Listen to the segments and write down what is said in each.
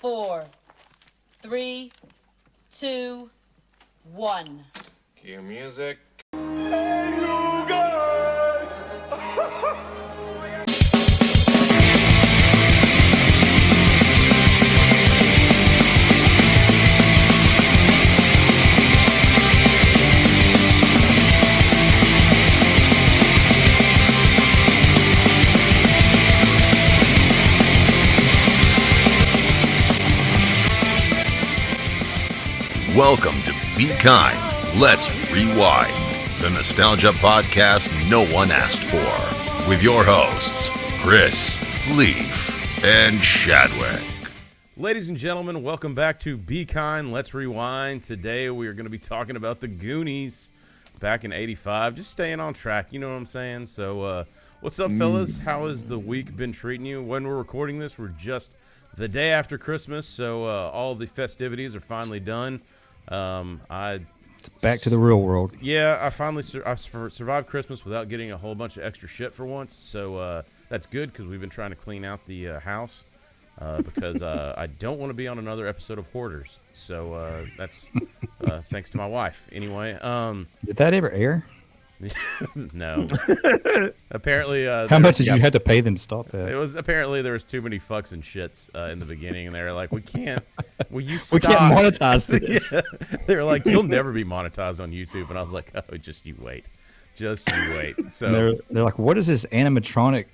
4, 3, 2, 1. Cue music. Welcome to Be Kind, Let's Rewind, the nostalgia podcast no one asked for, with your hosts, Chris, Leaf, and Chadwick. Ladies and gentlemen, welcome back to Be Kind, Let's Rewind. Today we are going to be talking about the Goonies back in '85, just staying on track, you know what I'm saying? So, what's up, fellas? How has the week been treating you? When we're recording this, we're just the day after Christmas, so all the festivities are finally done. It's back to the real world. Yeah, I finally survived Christmas without getting a whole bunch of extra shit for once, so that's good because we've been trying to clean out the house because I don't want to be on another episode of Hoarders. So that's thanks to my wife. Anyway, Did that ever air? no. Apparently, How much did you have to pay them to stop that? It was apparently there was too many fucks and shits in the beginning, and they were like, "We can't. Will you stop? We can't monetize this." Yeah. They were like, "You'll never be monetized on YouTube," and I was like, "Oh, just you wait, just you wait." So they're like, "What is this animatronic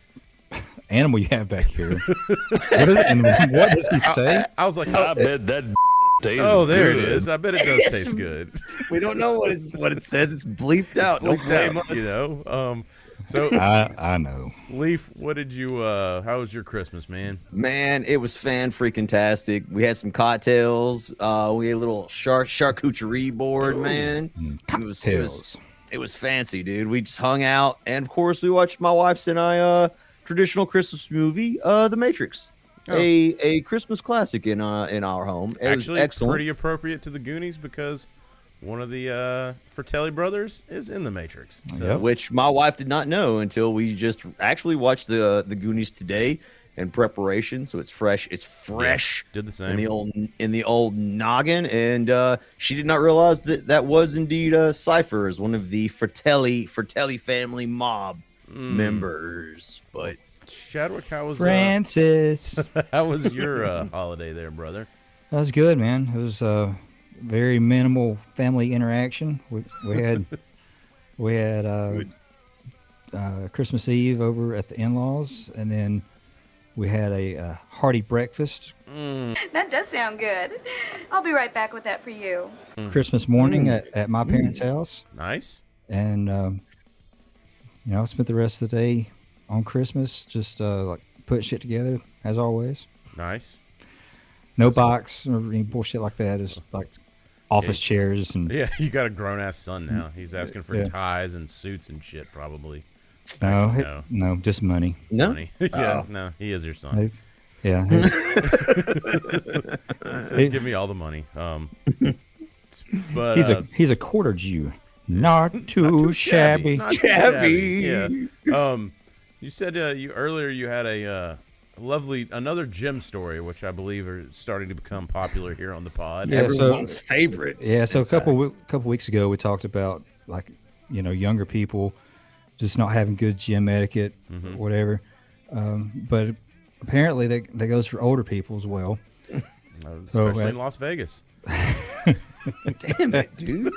animal you have back here? What does he say?" I was like, I bet that tastes there good. it is. I bet it does taste good. We don't know what it says. It's bleeped out. Bleeped Don't blame out, us. you know. So I know. Leaf, what did you? How was your Christmas, man? Man, it was fan-freaking-tastic. We had some cocktails. We had a little charcuterie board, man. Cocktails. It was fancy, dude. We just hung out, and of course, we watched my wife's and I traditional Christmas movie, The Matrix. Oh. A Christmas classic in our home. It Actually, was excellent. pretty appropriate to the Goonies because one of the Fratelli brothers is in the Matrix. So. Yep. Which my wife did not know until we just actually watched the Goonies today in preparation. So it's fresh. It's fresh. Yeah, did the same in the old noggin, and she did not realize that was indeed Cypher as one of the Fratelli family mob members. But Chadwick, how was Francis. how was your holiday there, brother? That was good, man. It was very minimal family interaction. We had Christmas Eve over at the in-laws, and then we had a hearty breakfast. That does sound good. I'll be right back with that for you. Christmas morning at my parents' house, Nice. and I spent the rest of the day on Christmas just like put shit together as always. Nice. No box or any bullshit like that. It's like office chairs and Yeah, you got a grown ass son now. He's asking for Yeah. ties and suits and shit, probably. no, Actually, no, just money. no, Money. Yeah, no, he is your son. Yeah, He said, give me all the money. But he's a quarter Jew, not too shabby. Not too shabby. Yeah. You said you earlier you had a another gym story, which I believe are starting to become popular here on the pod. Yeah, everyone's favorites. Yeah, so a couple weeks ago we talked about younger people just not having good gym etiquette, or whatever. But apparently that goes for older people as well. Especially in Las Vegas. Damn it, dude.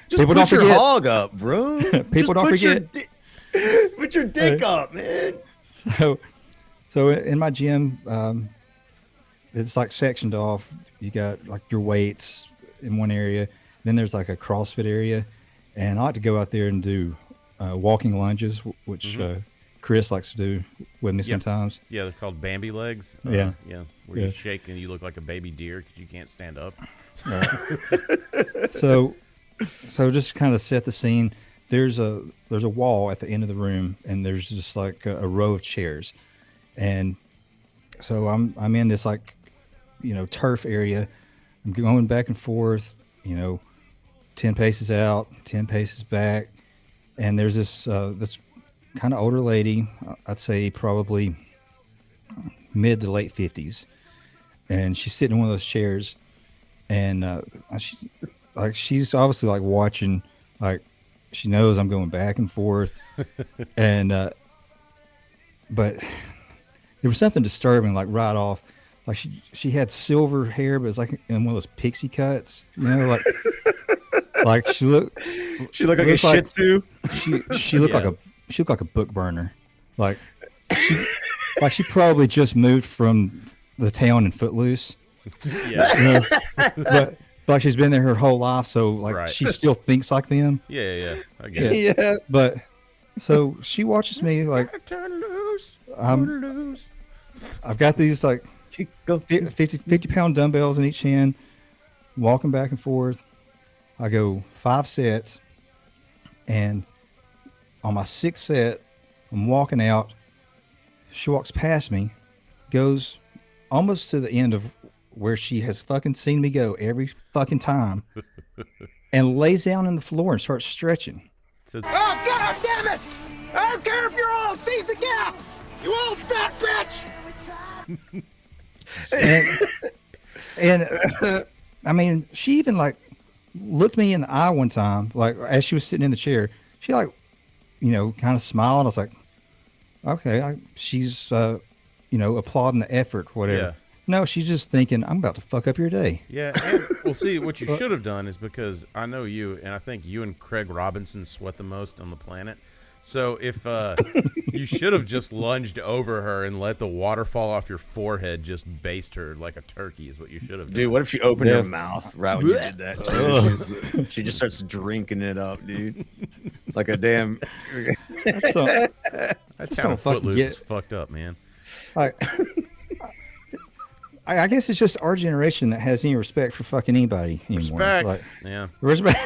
Just People put don't your forget. hog up, bro. People don't forget. Put your dick up, man. So in my gym, it's like sectioned off. You got like your weights in one area. Then there's like a CrossFit area, and I like to go out there and do walking lunges, which Chris likes to do with me sometimes. Yeah, they're called Bambi legs. Yeah. Yeah, where you shake and you look like a baby deer because you can't stand up. So just kind of set the scene. There's a wall at the end of the room, and there's just like a row of chairs, and so I'm in this turf area. I'm going back and forth, 10 paces out, 10 paces back, and there's this kind of older lady, I'd say probably mid to late 50s, and she's sitting in one of those chairs, and she's obviously like watching, like she knows I'm going back and forth, and but there was something disturbing, like right off. Like she had silver hair, but it's like in one of those pixie cuts, like she looked like a Shih Tzu. She looked like a book burner, like she probably just moved from the town in Footloose. Yeah. But like she's been there her whole life, so like she still thinks like them. Yeah. I get it. Yeah. But so she watches me like Turn loose. I've got these like 50-pound dumbbells in each hand, walking back and forth. I go 5 sets, and on my 6th set, I'm walking out. She walks past me, goes almost to the end of where she has fucking seen me go every fucking time, and lays down on the floor and starts stretching. Oh, God damn it! I don't care if you're old! Seize the gap! You old fat bitch! and I mean, she even like looked me in the eye one time, like as she was sitting in the chair. She like, kind of smiled. I was like, okay, she's applauding the effort, whatever. Yeah. No, she's just thinking, I'm about to fuck up your day. Yeah, and well, see, what you should have done is, because I know you, and I think you and Craig Robinson sweat the most on the planet. So if you should have just lunged over her and let the water fall off your forehead, just baste her like a turkey is what you should have done. Dude, what if she opened her mouth right when you did that? She just starts drinking it up, dude. Like a damn... That town of Footloose is fucked up, man. I guess it's just our generation that has any respect for fucking anybody anymore. Respect. Like, Yeah. Respect.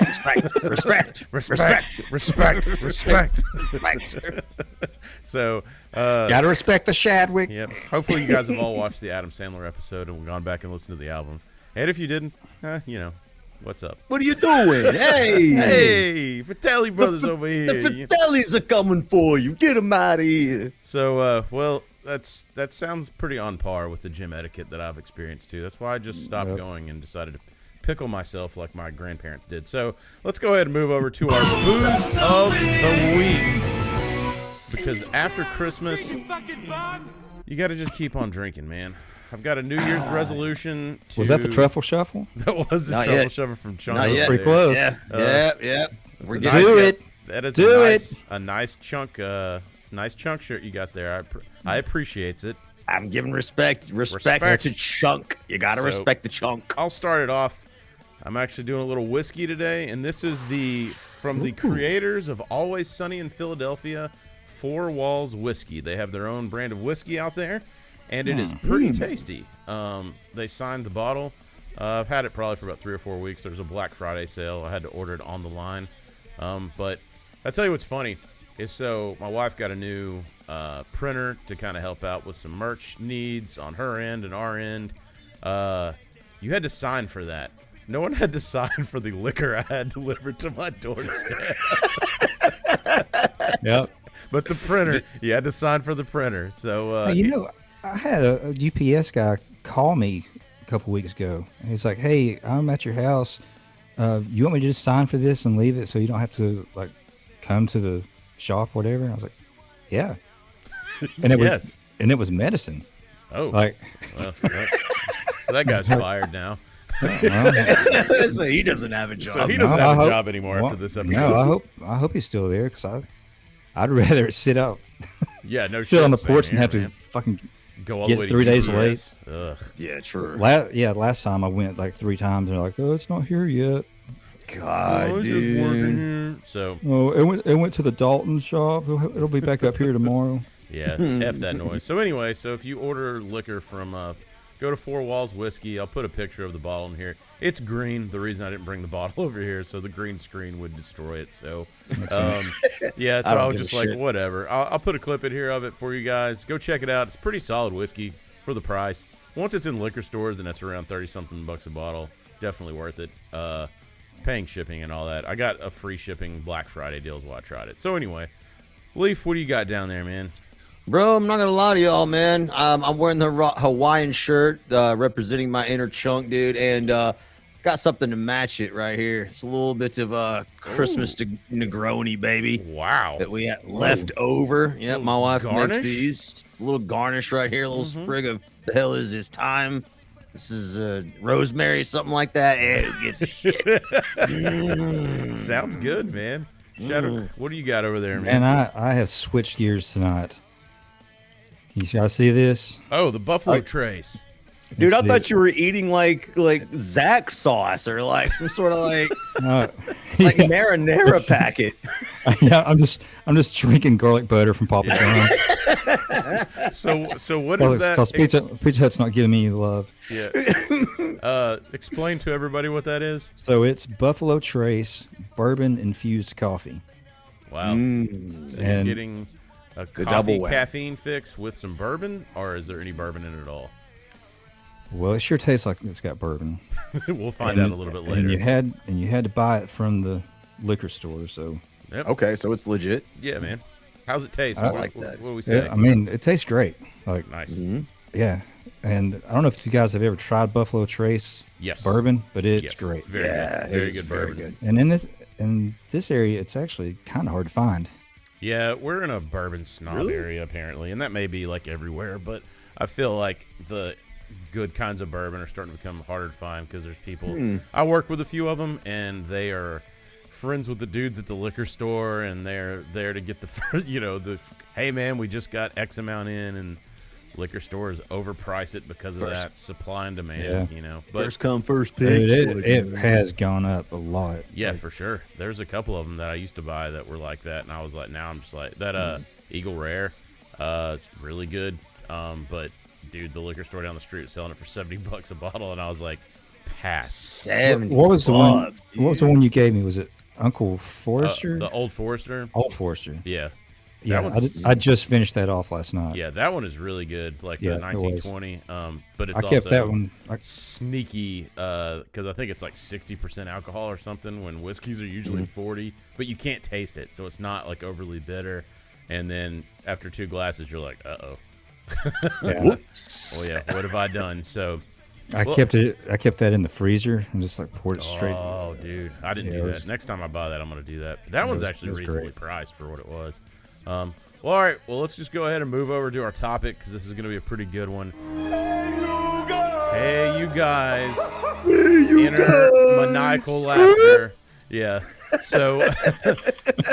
So, gotta respect the Shadwick. Yep. Hopefully you guys have all watched the Adam Sandler episode and gone back and listened to the album. And if you didn't, what's up? What are you doing? Hey! Hey, Fratelli brothers over here. The Fratellis are coming for you. Get them out of here. So, that sounds pretty on par with the gym etiquette that I've experienced too. That's why I just stopped going and decided to pickle myself like my grandparents did. So let's go ahead and move over to our booze of the week. Because after Christmas, you got to just keep on drinking, man. I've got a New Year's resolution. Was that the truffle shuffle? That was the truffle shuffle from Chunk. Not yet. Pretty close. Yeah. We're getting to it. That is a nice chunk. Nice chunk shirt you got there. I appreciate it. I'm giving respect. Respect to Chunk. You gotta respect the Chunk. I'll start it off. I'm actually doing a little whiskey today, and this is from the creators of Always Sunny in Philadelphia, Four Walls Whiskey. They have their own brand of whiskey out there, and it is pretty tasty. They signed the bottle. I've had it probably for about 3 or 4 weeks. There was a Black Friday sale. I had to order it on the line. But I'll tell you what's funny. So my wife got a new printer to kind of help out with some merch needs on her end and our end. You had to sign for that. No one had to sign for the liquor I had delivered to my doorstep. Yep. But the printer, you had to sign for the printer. So I had a UPS guy call me a couple weeks ago. He's like, "Hey, I'm at your house. You want me to just sign for this and leave it so you don't have to like come to the shop, whatever?" And I was like, "Yeah." And it was medicine. Oh, like, well, so that guy's fired now. So he doesn't have a job. So he doesn't have a job anymore after this episode. No, I hope he's still there because I'd rather it sit out. Yeah, no, sit on the porch here, and have man. to fucking go all get the way to 3 days UPS. late. Ugh. Yeah, true. Last time I went like 3 times. And they're like, "Oh, it's not here yet." God, dude. So it went to the Dalton shop. It'll be back up here tomorrow. Yeah, F that noise. So anyway, if you order liquor from go to Four Walls Whiskey. I'll put a picture of the bottle in here. It's green. The reason I didn't bring the bottle over here, so the green screen would destroy it. So yeah, so I was just like, whatever. I'll put a clip in here of it for you guys. Go check it out. It's pretty solid whiskey for the price. Once it's in liquor stores and it's around 30-something bucks a bottle, definitely worth it. Paying shipping and all that. I got a free shipping Black Friday deals while I tried it. So anyway, Leaf, what do you got down there, man? Bro, I'm not gonna lie to y'all, man. I'm wearing the Hawaiian shirt, representing my inner chunk, dude, and got something to match it right here. It's a little bit of Christmas Negroni, baby. Wow. That we had left over. Yeah, my wife garnish? makes these. A little garnish right here, a little sprig of the hell is this thyme. This is rosemary, something like that. It gets shit. Sounds good, man. Shadow, what do you got over there, man? And I have switched gears tonight. You guys see this? Oh, the buffalo trace. Dude, I It's thought you were eating like Zach sauce or like some sort of like yeah, marinara packet. yeah, I'm just drinking garlic butter from Papa John's. So what is that? Because Pizza Hut's not giving me any love. Yeah. Explain to everybody what that is. So it's Buffalo Trace bourbon infused coffee. Wow. So you're And getting a double coffee whammy. caffeine fix with some bourbon, or is there any bourbon in it at all? Well, it sure tastes like it's got bourbon. We'll find out a little bit later. And you had to buy it from the liquor store. So Yep. Okay, so it's legit. Yeah, man. How's it taste? I like that. What do we say? yeah, I mean, it tastes great. Like Nice. yeah, and I don't know if you guys have ever tried Buffalo Trace Yes. bourbon, but it's Yes. great. Very Yeah, good. Very it's good very bourbon. good. And in this area, it's actually kind of hard to find. Yeah, we're in a bourbon snob area apparently, and that may be like everywhere, but I feel like the good kinds of bourbon are starting to become harder to find because there's people. I work with a few of them, and they are friends with the dudes at the liquor store, and they're there to get the hey man, we just got X amount in, and liquor stores overprice it because of that supply and demand. But First come, first pick. Dude, it has gone up a lot. yeah, for sure. There's a couple of them that I used to buy that were like that, and I was like, now I'm just like that. Eagle Rare, it's really good. But dude, the liquor store down the street was selling it for $70 a bottle, and I was like, pass. 70 What was the one? bucks, What was the one you gave me? Was it Uncle Forester? The Old Forester. Old Forester. Yeah. Yeah, one's- I just finished that off last night. Yeah, that one is really good, like Yeah, the it 1920. But it's I kept also that one. sneaky because I think it's like 60% alcohol or something when whiskeys are usually 40, but you can't taste it, so it's not like overly bitter. And then after 2 glasses, you're like, uh-oh. Yeah. Well, yeah, what have I done? So, I kept that in the freezer and just like poured it straight. oh, dude, I didn't Yeah, do it that. was- Next time I buy that, I'm going to do that. But that one's actually it was reasonably great. priced for what it was. Well, all right. Well, let's just go ahead and move over to our topic because this is going to be a pretty good one. Hey, you guys. Inner maniacal laughter. Yeah. So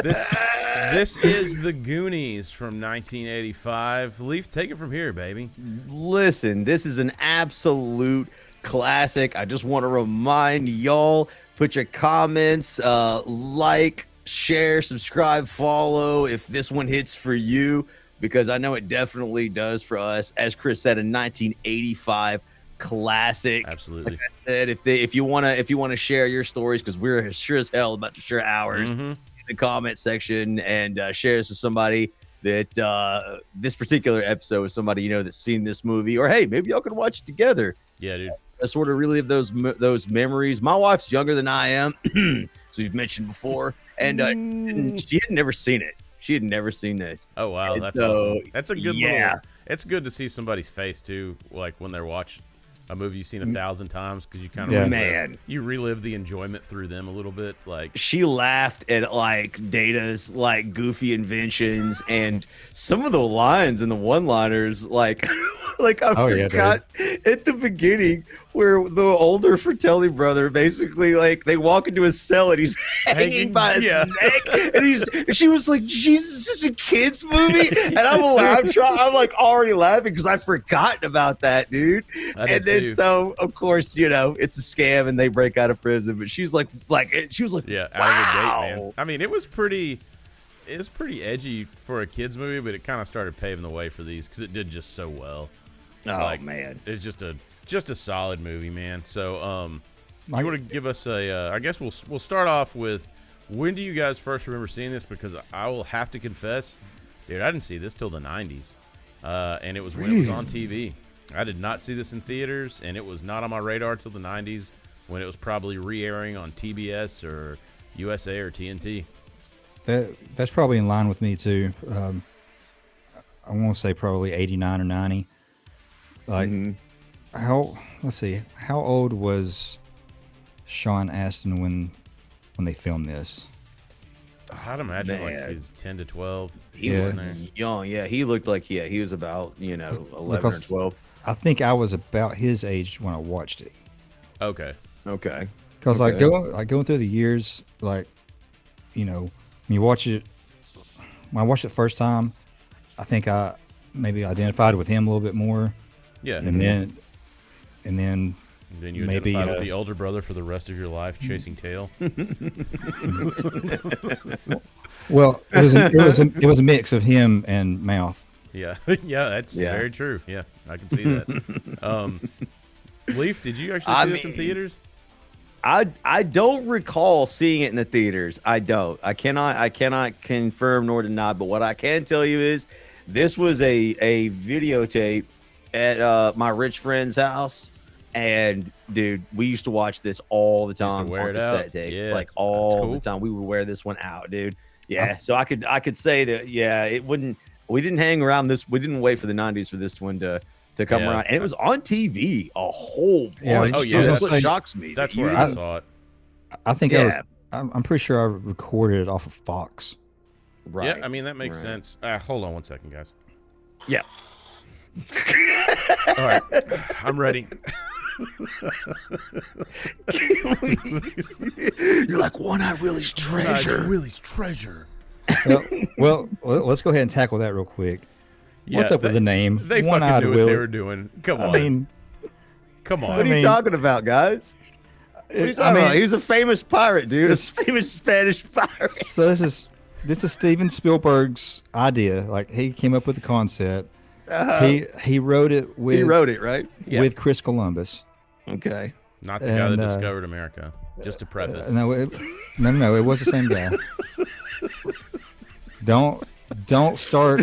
this is The Goonies from 1985. Leaf, take it from here, baby. Listen, this is an absolute classic. I just want to remind y'all, put your comments, like, share, subscribe, follow if this one hits for you, because I know it definitely does for us. As Chris said, a 1985 classic. Absolutely. And if you wanna share your stories, because we're sure as hell about to share ours in the comment section, and share this with somebody that this particular episode with somebody you know that's seen this movie, or hey, maybe y'all can watch it together. Yeah, dude. Sort of relive those memories. My wife's younger than I am, so we've mentioned before, and she had never seen it. She had never seen this. Oh wow, And that's so, awesome. That's a good yeah. little. It's good to see somebody's face too, like when they're watching a movie you've seen 1,000 times, because you kind of Yeah. Man. you relive the enjoyment through them a little bit. Like She laughed at like Data's like goofy inventions and some of the lines and the one-liners, like like I Oh, yeah, forgot at the beginning where the older Fratelli brother basically like they walk into his cell and he's hanging by his yeah. neck, and she was like, Jesus, this is a kid's movie, and I'm like already laughing because I'd forgotten about that, dude. I did And then too. so of course it's a scam and they break out of prison, but she was like yeah, out wow. of the gate, man. I mean, it was pretty edgy for a kids movie, but it kind of started paving the way for these because it did just so well. Oh man. It's just a solid movie, man. So you want to give us a I guess we'll start off with, when do you guys first remember seeing this? Because I will have to confess, dude, I didn't see this till the 90s, and it was when it was on TV. I did not see this in theaters, and it was not on my radar till the 90s, when it was probably re-airing on TBS or USA or TNT. That's probably in line with me too. I want to say probably 89 or 90. Like, let's see, how old was Sean Astin when they filmed this? I'd imagine Man. like he's 10 to 12. He Yeah. was young. Yeah, he looked like he was about 11 or Because 12. I think I was about his age when I watched it. Okay. Okay. Because Okay. going through the years, like, when you watch it, when I watched it first time, I think I maybe identified with him a little bit more, Yeah. and then And then you maybe, identify with the older brother for the rest of your life, chasing tail. well, it was a mix of him and Mouth. Yeah, yeah, that's very true. Yeah, I can see that. Leaf, did you actually see this in theaters? I don't recall seeing it in the theaters. I don't. I cannot confirm nor deny. But what I can tell you is, this was a videotape at my rich friend's house, and dude, we used to watch this all the Used to time wear on it out. cassette tape, Yeah, like that's all cool. the time. We would wear this one out, dude. Yeah, so I could say that. Yeah, it wouldn't. We didn't hang around this. We didn't wait for the '90s for this one to come Yeah. around, and it was on TV a whole bunch. Yeah, Oh, yeah, That's what that's- shocks me. That's that where you I didn't- saw it. I think Yeah. I'm pretty sure I recorded it off of Fox. Right. Yeah, I mean that makes right. sense. Hold on one second, guys. Yeah. All right, I'm ready. You're like One-Eyed Willie's treasure. Willie's treasure. Well, let's go ahead and tackle that real quick. What's Yeah, up with the name? They fucking One-Eyed knew what they Willie. were doing. Come on, I mean, come on. What are you mean- talking about, guys? What are you talking about? He's a famous pirate, dude. A famous Spanish pirate. so this is Steven Spielberg's idea. Like, he came up with the concept. He wrote it with He wrote it, right? with Chris Columbus. Okay. Not the guy that And, discovered America. Just to preface. No, it was the same guy. Don't start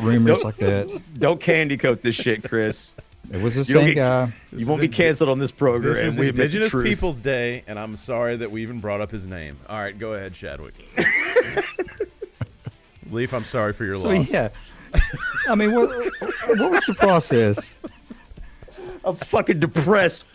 rumors like that. Don't candy coat this shit, Chris. It was the You don't same get- guy. You won't be canceled on this program. This is We admit the Indigenous truth. Peoples Day, and I'm sorry that we even brought up his name. All right, go ahead, Chadwick. Leaf, I'm sorry for your So loss. yeah, I mean, what was the process? I'm fucking depressed.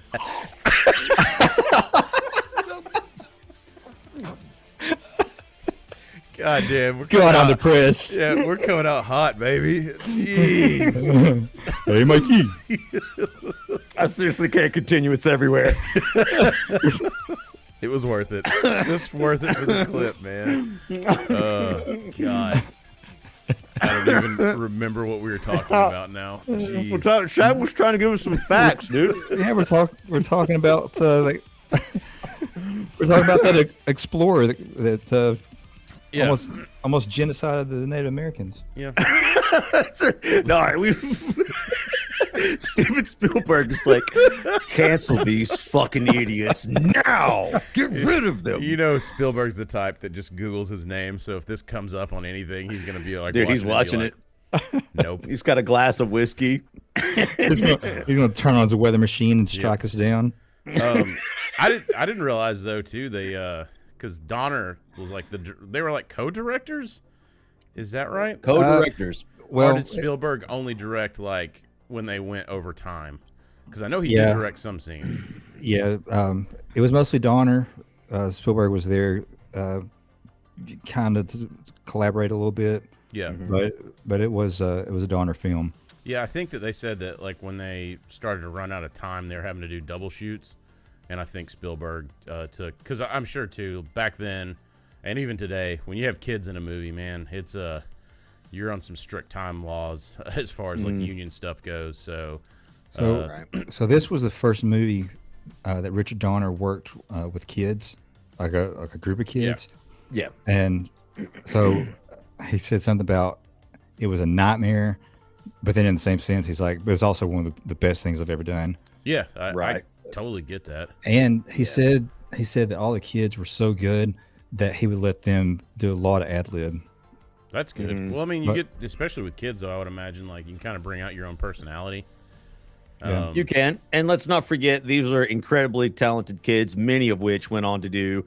God damn, we're God, coming I'm out, depressed. yeah, we're coming out hot, baby. Jeez. Hey, Mikey. I seriously can't continue. It's everywhere. It was worth it. Just worth it for the clip, man. God. I don't even remember what we were talking about now. Jeez. Shad was trying to give us some facts, dude. Yeah, we're talking about like we're talking about that explorer that Yeah. almost genocided the Native Americans. Yeah. No, all right, we Steven Spielberg is like, cancel these fucking idiots now. Get rid of them. You know, Spielberg's the type that just Googles his name, so if this comes up on anything, he's going to be like, Dude, he's watching and be like, Nope. He's got a glass of whiskey. He's gonna turn on his weather machine and strike us down. I didn't realize, though, too, they, because Donner was like, they were like co-directors? Is that right? Co-directors. Well, Or did Spielberg only direct, like, when they went over time? Because I know he did direct some scenes. yeah, it was mostly Donner. Spielberg was there, kind of to collaborate a little bit. Yeah. But it was a Donner film. Yeah, I think that they said that, like, when they started to run out of time, they were having to do double shoots. And I think Spielberg took, because I'm sure, too, back then, and even today, when you have kids in a movie, man, it's you're on some strict time laws as far as, like, union stuff goes. So So this was the first movie that Richard Donner worked with kids, like a group of kids. Yeah. And so he said something about it was a nightmare, but then in the same sense, he's like, but it's also one of the best things I've ever done. yeah, I Right. totally get that. And he said that all the kids were so good that he would let them do a lot of ad lib. That's good. Well, I mean, you get, especially with kids, though, I would imagine, like, you can kind of bring out your own personality. Yeah. You can. And let's not forget, these are incredibly talented kids, many of which went on to do,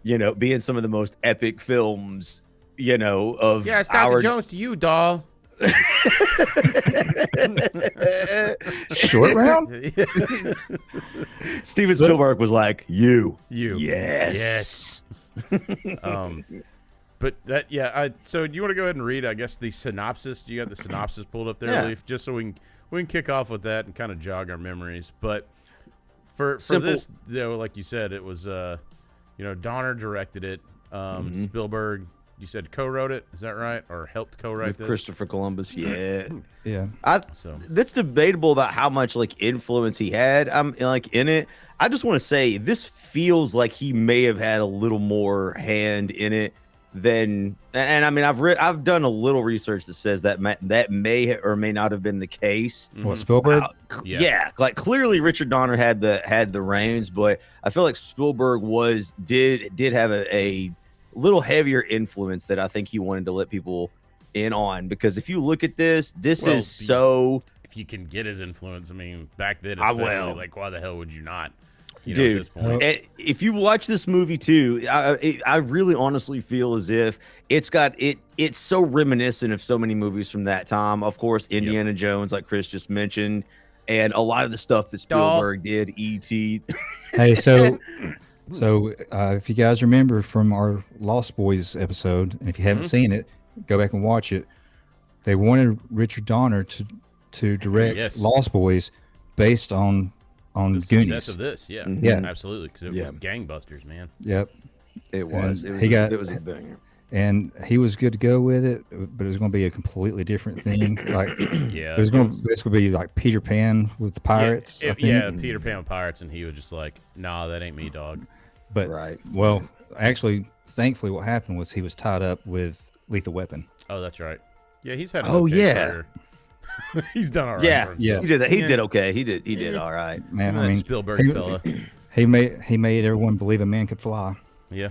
be in some of the most epic films, of Yeah, it's Dr. our... Jones to you, doll. Short round. Steven Spielberg was like, you. Yes. But that, so do you want to go ahead and read, I guess, the synopsis? Do you have the synopsis pulled up there, Yeah. Leaf? Just so we can kick off with that and kind of jog our memories. But for this, though, like you said, it was, Donner directed it. Spielberg, you said co-wrote it. Is that right? Or helped co-write With this? Christopher Columbus, yeah. Yeah. That's debatable about how much like influence he had. I'm like in it. I just want to say this feels like he may have had a little more hand in it than. And I mean, I've done a little research that says that may or may not have been the case. What, Spielberg? Yeah, like clearly Richard Donner had the reins, but I feel like Spielberg did have a little heavier influence that I think he wanted to let people in on, because if you look at this is so. If you can get his influence, I mean, back then, especially, like, why the hell would you not? At Dude, this point. if you watch this movie too, I really honestly feel as if it's so reminiscent of so many movies from that time. Of course, Indiana Jones, like Chris just mentioned, and a lot of the stuff that Spielberg did, E.T. Hey, so if you guys remember from our Lost Boys episode, and if you haven't seen it, go back and watch it. They wanted Richard Donner to direct Lost Boys based on the Goonies. success of this, yeah, absolutely, because it was gangbusters, man. Yep, It was. And It was a banger. and he was good to go with it, but it was going to be a completely different thing. Like, Yeah, it was going to be like Peter Pan with the pirates. I think. Peter Pan with pirates, and he was just like, "Nah, that ain't me, dog." But well, actually, thankfully, what happened was he was tied up with Lethal Weapon. Oh, that's right. Yeah, he's had. He's done all right. Yeah, for himself. he did that. He did okay. He did all right. Man, That I mean, Spielberg fella. he made everyone believe a man could fly. Yeah,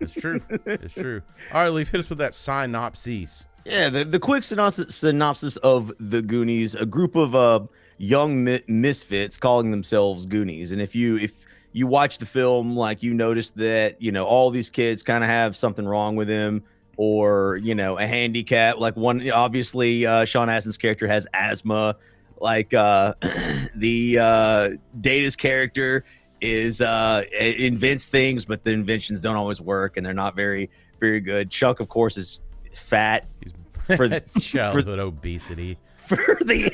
it's true. It's true. All right, Leaf, hit us with that synopsis. Yeah, the quick synopsis of the Goonies: a group of young misfits calling themselves Goonies. And if you watch the film, like, you notice that all these kids kind of have something wrong with them, or a handicap. Like, one, obviously, Sean Astin's character has asthma. Like, the Data's character is invents things, but the inventions don't always work, and they're not very, very good. Chuck, of course, is fat. He's for childhood obesity for the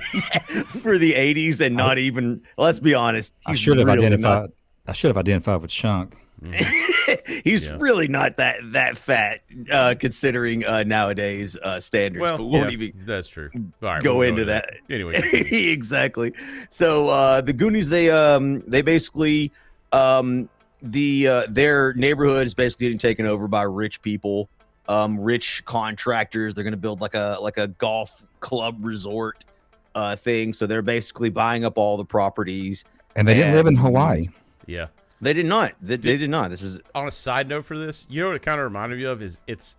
80s, and not even. Let's be honest. I should have identified with Shunk. He's really not that fat, considering nowadays standards. Well, but won't even that's true. All right, go we'll into that. Anyway, Exactly. So the Goonies, they basically their neighborhood is basically getting taken over by rich people, rich contractors. They're going to build like a golf club resort thing. So they're basically buying up all the properties. And they didn't live in Hawaii. yeah. They did not. They did not. This is On a side note for this, you know what it kind of reminded me of is it's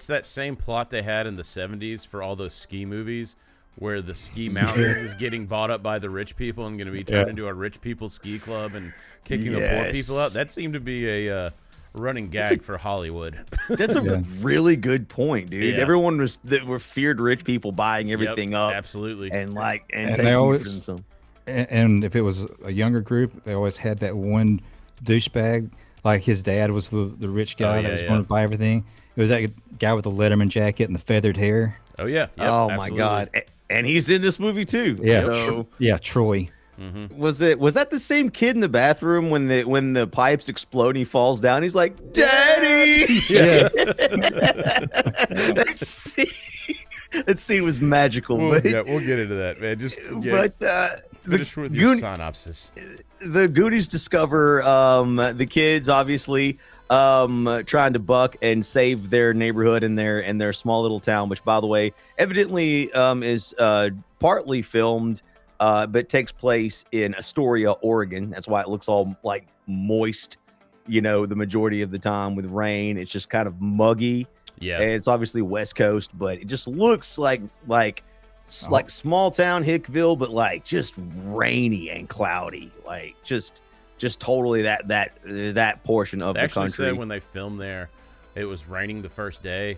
that same plot they had in the 70s for all those ski movies, where the ski mountains is getting bought up by the rich people and going to be turned into a rich people ski club and kicking the poor people out. That seemed to be a running gag for Hollywood. That's a really good point, dude. Yeah. Everyone were feared rich people buying everything up, absolutely, and taking they it always, for themselves. And if it was a younger group, they always had that one douchebag. Like, his dad was the rich guy that was going to buy everything. It was that guy with the Letterman jacket and the feathered hair. Oh yeah. Yep, oh absolutely. my god! And he's in this movie too. Yeah, So, Troy. was that the same kid in the bathroom when the pipes explode and he falls down? He's like, "Daddy!" Yeah. That scene was magical. We'll get into that, man. Just finish with your synopsis. The Goonies discover the kids obviously trying to buck and save their neighborhood and their small little town, which, by the way, evidently is partly filmed but takes place in Astoria, Oregon. That's why it looks all like moist, the majority of the time with rain. It's just kind of muggy. Yeah, and it's obviously West Coast, but it just looks like small town Hickville, but like just rainy and cloudy, like just totally that portion of they the actually country. said when they filmed there, it was raining the first day,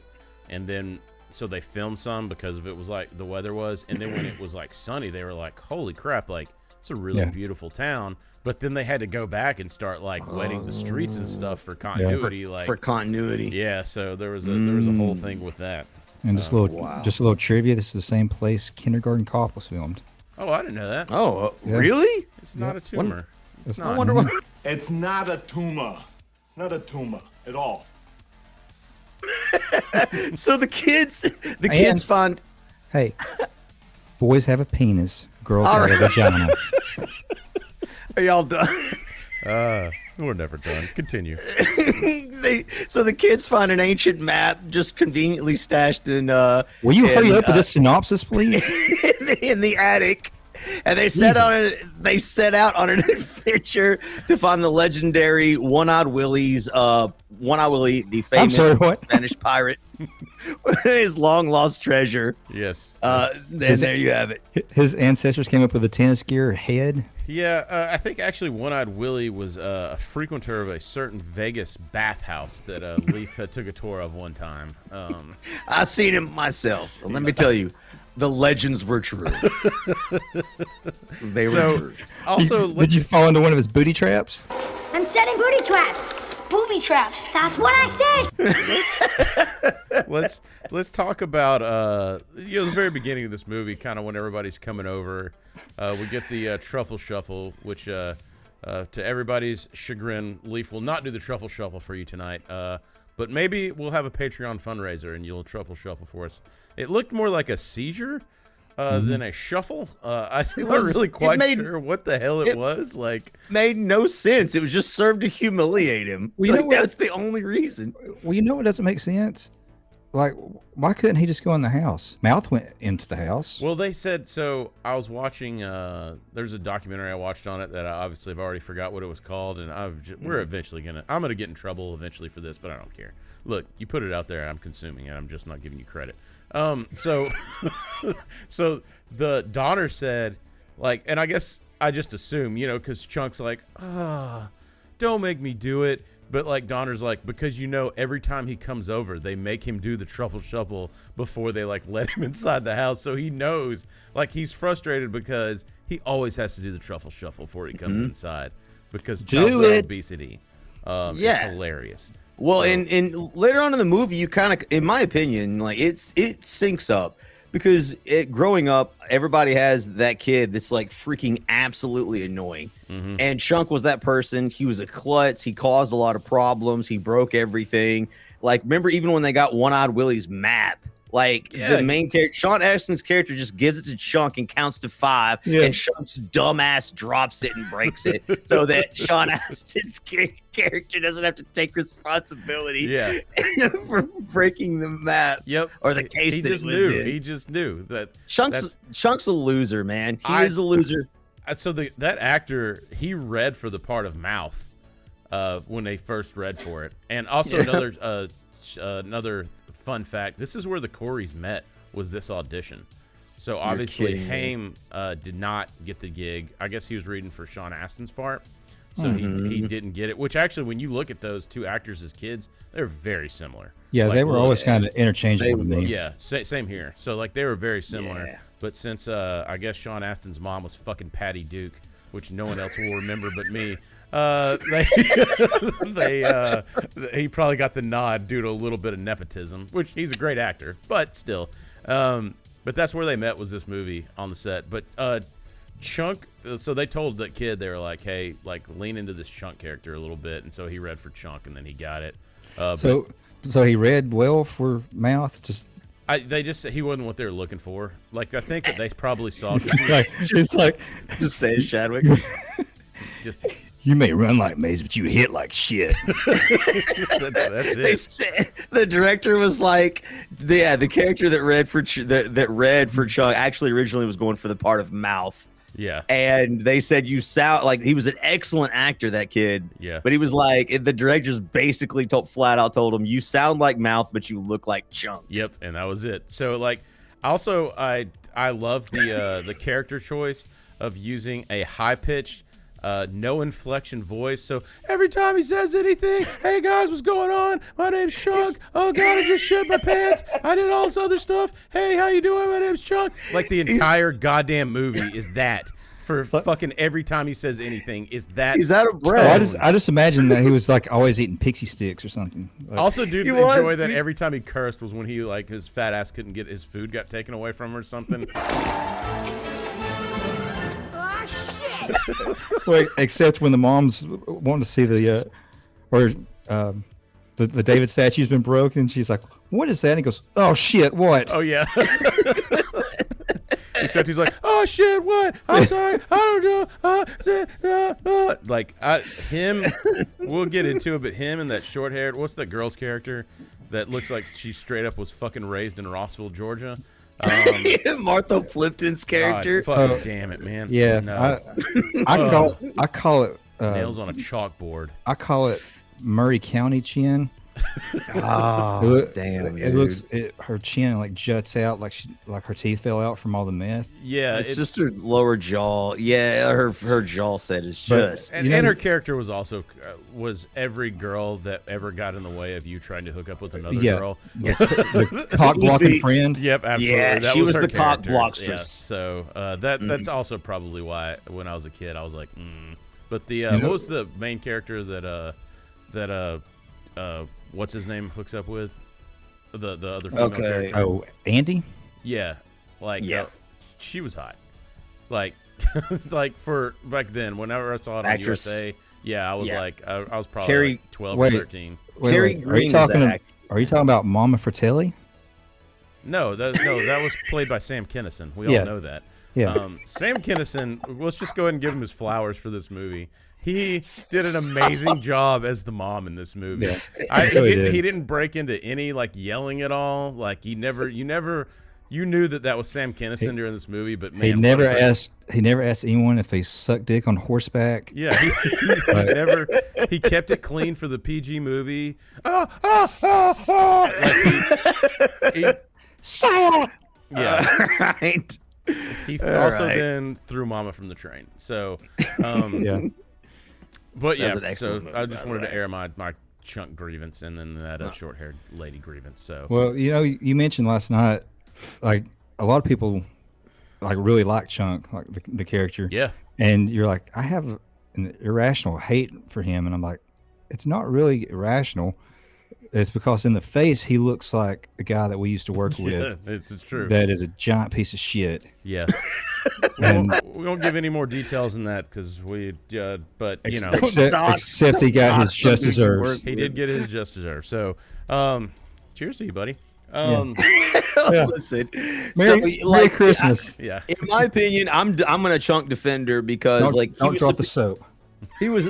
and then so they filmed some because of it was like the weather was, and then when it was like sunny, they were like, holy crap, like it's a really beautiful town. But then they had to go back and start like wetting the streets and stuff for continuity, for continuity. Yeah, so there was a whole thing with that. And just a little trivia. This is the same place Kindergarten Cop was filmed. Oh, I didn't know that. Oh, really? It's not a tumor. It's I not. wonder what. It's not a tumor. It's not a tumor at all. So the kids find. Hey, boys have a penis. Girls have a vagina. Are y'all done? We're never done. Continue. So the kids find an ancient map just conveniently stashed in. Will you hurry up with this synopsis, please? in the attic, and they set out on an adventure to find the legendary One-Eyed Willie, the famous Spanish pirate, his long lost treasure. Yes. And there you have it. His ancestors came up with a tennis gear head. Yeah, I think actually One-Eyed Willie was a frequenter of a certain Vegas bathhouse that Leaf took a tour of one time. I've seen him myself. Let me tell you, the legends were true. They were true. Also, Did you fall into one of his booty traps? I'm setting booty traps. Booby traps. That's what I said. let's talk about the very beginning of this movie, kind of when everybody's coming over. We get the truffle shuffle, which to everybody's chagrin, Leaf will not do the truffle shuffle for you tonight. But maybe we'll have a Patreon fundraiser and you'll truffle shuffle for us. It looked more like a seizure than a shuffle. I'm not really quite sure what the hell it was. Like, made no sense. It was just served to humiliate him. Well, you know what? That's the only reason. Well, you know what doesn't make sense? Like, why couldn't he just go in the house? Mouth went into the house. well, they said so. I was watching. There's a documentary I watched on it that I obviously have already forgot what it was called, and we're eventually I'm gonna get in trouble eventually for this, but I don't care. Look, you put it out there, I'm consuming it. I'm just not giving you credit. So so the Donner said, like, and I guess I just assume, because Chunk's like, don't make me do it. But like Donner's like, because every time he comes over, they make him do the truffle shuffle before they like let him inside the house. So he knows, like, he's frustrated because he always has to do the truffle shuffle before he comes inside because childhood obesity is hilarious. Well, and later on in the movie, you kind of, in my opinion, like it syncs up because growing up, everybody has that kid that's like freaking absolutely annoying. And Chunk was that person. He was a klutz. He caused a lot of problems. He broke everything. Like, remember, even when they got One-Eyed Willie's map, like the main character, Sean Astin's character, just gives it to Chunk and counts to 5, and Chunk's dumbass drops it and breaks it so that Sean Astin's character doesn't have to take responsibility for breaking the map. Yep. Or the case he that just it was knew. in. He just knew that Chunk's a loser, man. He is a loser. So that actor, he read for the part of Mouth when they first read for it. And also another fun fact, this is where the Coreys met, was this audition. So obviously Haim did not get the gig. I guess he was reading for Sean Astin's part. So he didn't get it, which actually, when you look at those two actors as kids, they're very similar. Yeah, like, they were always kind of interchangeable with names. Yeah, same here. So like they were very similar. Yeah. But since I guess Sean Astin's mom was fucking Patty Duke, which no one else will remember but me, he probably got the nod due to a little bit of nepotism, which he's a great actor, but still. But that's where they met, was this movie on the set. But Chunk, so they told that kid, they were like, hey, like, lean into this Chunk character a little bit, and so he read for Chunk, and then he got it. So he read well for Mouth. They just said he wasn't what they were looking for. Like, I think that they probably saw. Just say it, Chadwick. Just you may run like Maze, but you hit like shit. That's it. The director was like, the character that read for Chunk actually originally was going for the part of Mouth. Yeah. And they said you sound like, he was an excellent actor, that kid. Yeah. But he was like, the directors basically flat out told him, you sound like Mouth, but you look like Chunk. Yep. And that was it. So like, also I love the character choice of using a high pitched no inflection voice. So every time he says anything, hey guys, what's going on? My name's Chunk. Oh God, I just shit my pants. I did all this other stuff. Hey, how you doing? My name's Chunk. Like the entire goddamn movie is that. For fucking every time he says anything, is that a bread? I just imagine that he was like always eating pixie sticks or something. Like, also, dude, enjoy that every time he cursed was when he like his fat ass couldn't get his food got taken away from him or something. well, except when the moms wanted to see the David statue's been broken, she's like, "What is that?" And he goes, "Oh shit, what?" Oh yeah. Except he's like, "Oh shit, what? I'm sorry, I don't know." Like him, we'll get into it, but him and that short-haired, what's that girl's character that looks like she straight up was fucking raised in Rossville, Georgia? Martha Plimpton's character. God, fuck, damn it, man. Yeah, no. I call it nails on a chalkboard. I call it Murray County chin. Oh, damn! It looks her chin like juts out like her teeth fell out from all the meth. Yeah, it's just her lower jaw. Yeah, her jaw set is just. And her character was also was every girl that ever got in the way of you trying to hook up with another girl. Yes, the cock blocking friend. Yep, absolutely. Yeah, that she was her the cock character. blockstress. Yeah, so that's also probably why when I was a kid I was like, But the what was the main character that what's his name hooks up with the other female character? Oh, Andy. Yeah, like she was hot. Like like for back then, whenever I saw it on USA, I was like I was probably like 12 or 13. Carrie Are you talking about Mama Fratelli? No, that was played by Sam Kinison. We all know that. Yeah. Sam Kinison, let's just go ahead and give him his flowers for this movie. He did an amazing job as the mom in this movie. Yeah. He didn't break into any like yelling at all. Like you knew that was Sam Kinison during this movie, but man, he never asked anyone if they sucked dick on horseback. Yeah, he kept it clean for the PG movie. Like right. He also then threw Mama from the train. So, But so I just wanted to air my Chunk grievance and then that short-haired lady grievance. So well, you mentioned last night, like a lot of people like really like Chunk, like the character. Yeah. And you're like, I have an irrational hate for him, and I'm like, it's not really irrational. It's because in the face he looks like a guy that we used to work with. It's true. That is a giant piece of shit. Yeah. We won't give any more details in that because but except he got his just deserves. He did get his just deserves. So, cheers to you, buddy. Listen, Merry Christmas. Yeah. In my opinion, I'm gonna Chunk defender because don't drop the soap. He was.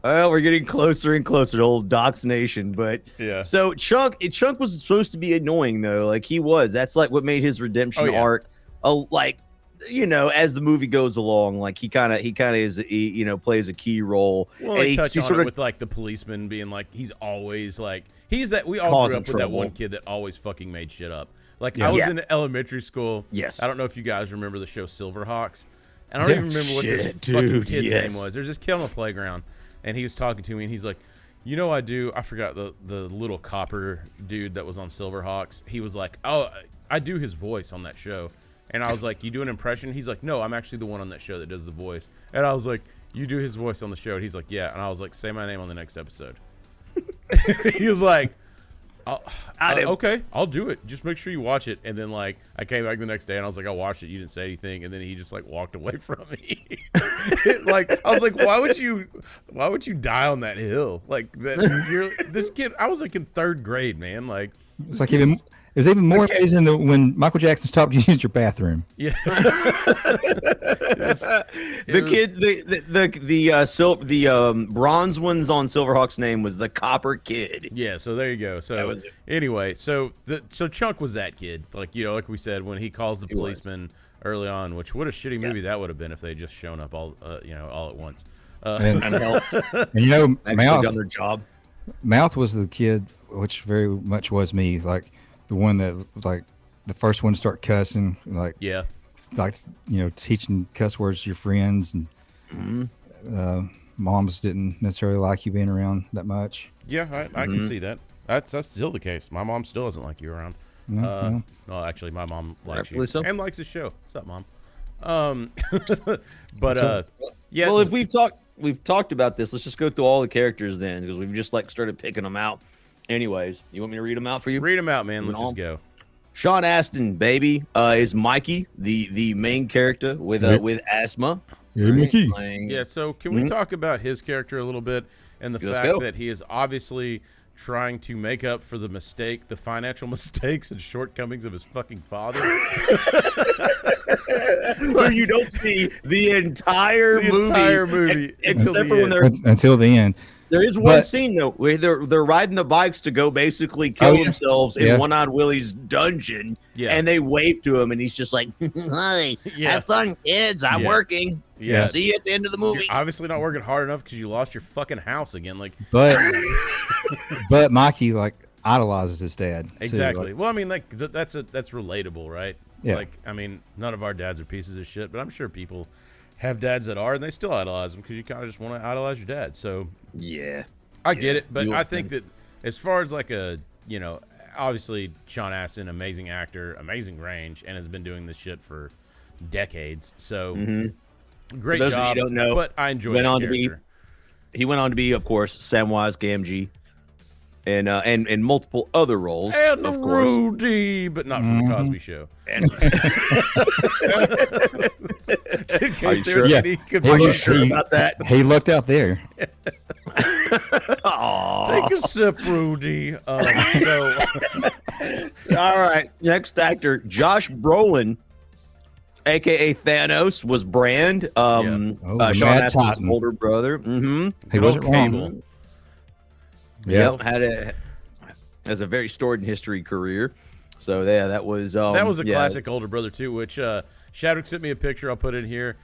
Well, we're getting closer and closer to old Doc's Nation, but So Chunk was supposed to be annoying though, like he was. That's like what made his redemption arc. Like as the movie goes along, like he kind of is plays a key role. Well, they touch on it with like the policeman being like he's always like he's that we all grew up with that one kid that always fucking made shit up. Like I was in elementary school. Yes, I don't know if you guys remember the show Silverhawks. And I don't even remember what this fucking kid's name was. There's this kid on the playground. And he was talking to me, and he's like, I forgot the little copper dude that was on Silverhawks. He was like, oh, I do his voice on that show. And I was like, you do an impression? He's like, no, I'm actually the one on that show that does the voice. And I was like, you do his voice on the show? And he's like, yeah. And I was like, say my name on the next episode. He was like, okay, I'll do it. Just make sure you watch it. And then like I came back the next day and I was like, I watched it. You didn't say anything. And then he just like walked away from me. Like I was like, why would you die on that hill? Like that this kid. I was like in 3rd grade, man. Like it's like it was even more amazing than when Michael Jackson stopped to use your bathroom. Yeah. The bronze ones on Silverhawk's name was the Copper Kid. Yeah, so there you go. So anyway, so Chunk was that kid. Like like we said, when he calls the policeman early on, which what a shitty movie that would have been if they just shown up all at once. And actually done their job. Mouth was the kid, which very much was me. Like the one that was like the first one to start cussing. Like like, teaching cuss words to your friends, and moms didn't necessarily like you being around that much. Yeah, I can see that. That's still the case. My mom still doesn't like you around. No. No, actually, my mom likes you Rightfully so. and likes the show. What's up, Mom? But yeah. Well, if we've talked about this, let's just go through all the characters then, because we've just like started picking them out. Anyways, you want me to read them out for you? Read them out, man. Let's just go. Sean Astin, baby, is Mikey, the main character with asthma. Hey, Mickey. Yeah, so can we talk about his character a little bit and the fact that he is obviously trying to make up for the financial mistakes and shortcomings of his fucking father? Who you don't see the entire movie except for when they're until the end. There is one scene though where they're riding the bikes to go basically kill themselves in One-Eyed Willie's dungeon, and they wave to him, and he's just like, "Hi, have fun, kids. I'm working. See you at the end of the movie." You're obviously not working hard enough because you lost your fucking house again. Like, but Mikey like idolizes his dad. Exactly. Too, well, I mean, like that's relatable, right? Yeah. Like, I mean, none of our dads are pieces of shit, but I'm sure people have dads that are, and they still idolize them because you kind of just want to idolize your dad. So I get it, but I think that as far as like obviously Sean Astin, amazing actor, amazing range, and has been doing this shit for decades. So great For those job. of you who don't know, but I enjoy the character. He went on to be, of course, Samwise Gamgee, and multiple other roles, And of course. Rudy, but not from the Cosby Show. And In case Are you there's sure? any confusion about that? He looked out there. Take a sip, Rudy. All right, next actor, Josh Brolin, aka Thanos, was Brand. Sean Mad Astin's Titan. older brother. He wasn't Cable. wrong. Has a very storied in history career. So yeah, that was a classic older brother too. Which Shadwick sent me a picture. I'll put it here.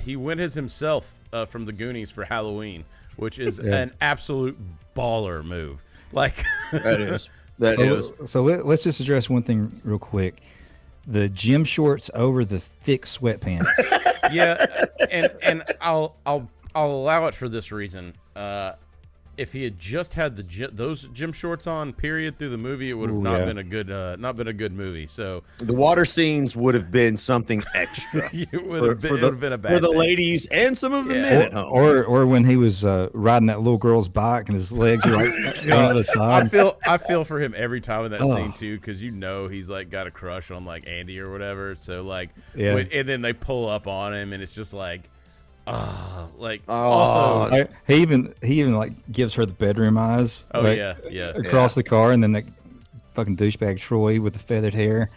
He went as himself from the Goonies for Halloween, which is an absolute baller move. Like That is. That is. So let's just address one thing real quick: the gym shorts over the thick sweatpants. Yeah, and I'll allow it for this reason. If he had just had those gym shorts on, period, through the movie, it would have not been a good movie. So The water scenes would have been something extra. it would have been a bad for the thing. ladies and some of the men at home. Or when he was riding that little girl's bike and his legs were like on the side. I feel for him every time in that scene too, because he's like got a crush on like Andy or whatever. So like, and then they pull up on him, and it's just like, also he even like gives her the bedroom eyes. Oh, like, yeah. across the car, and then that fucking douchebag Troy with the feathered hair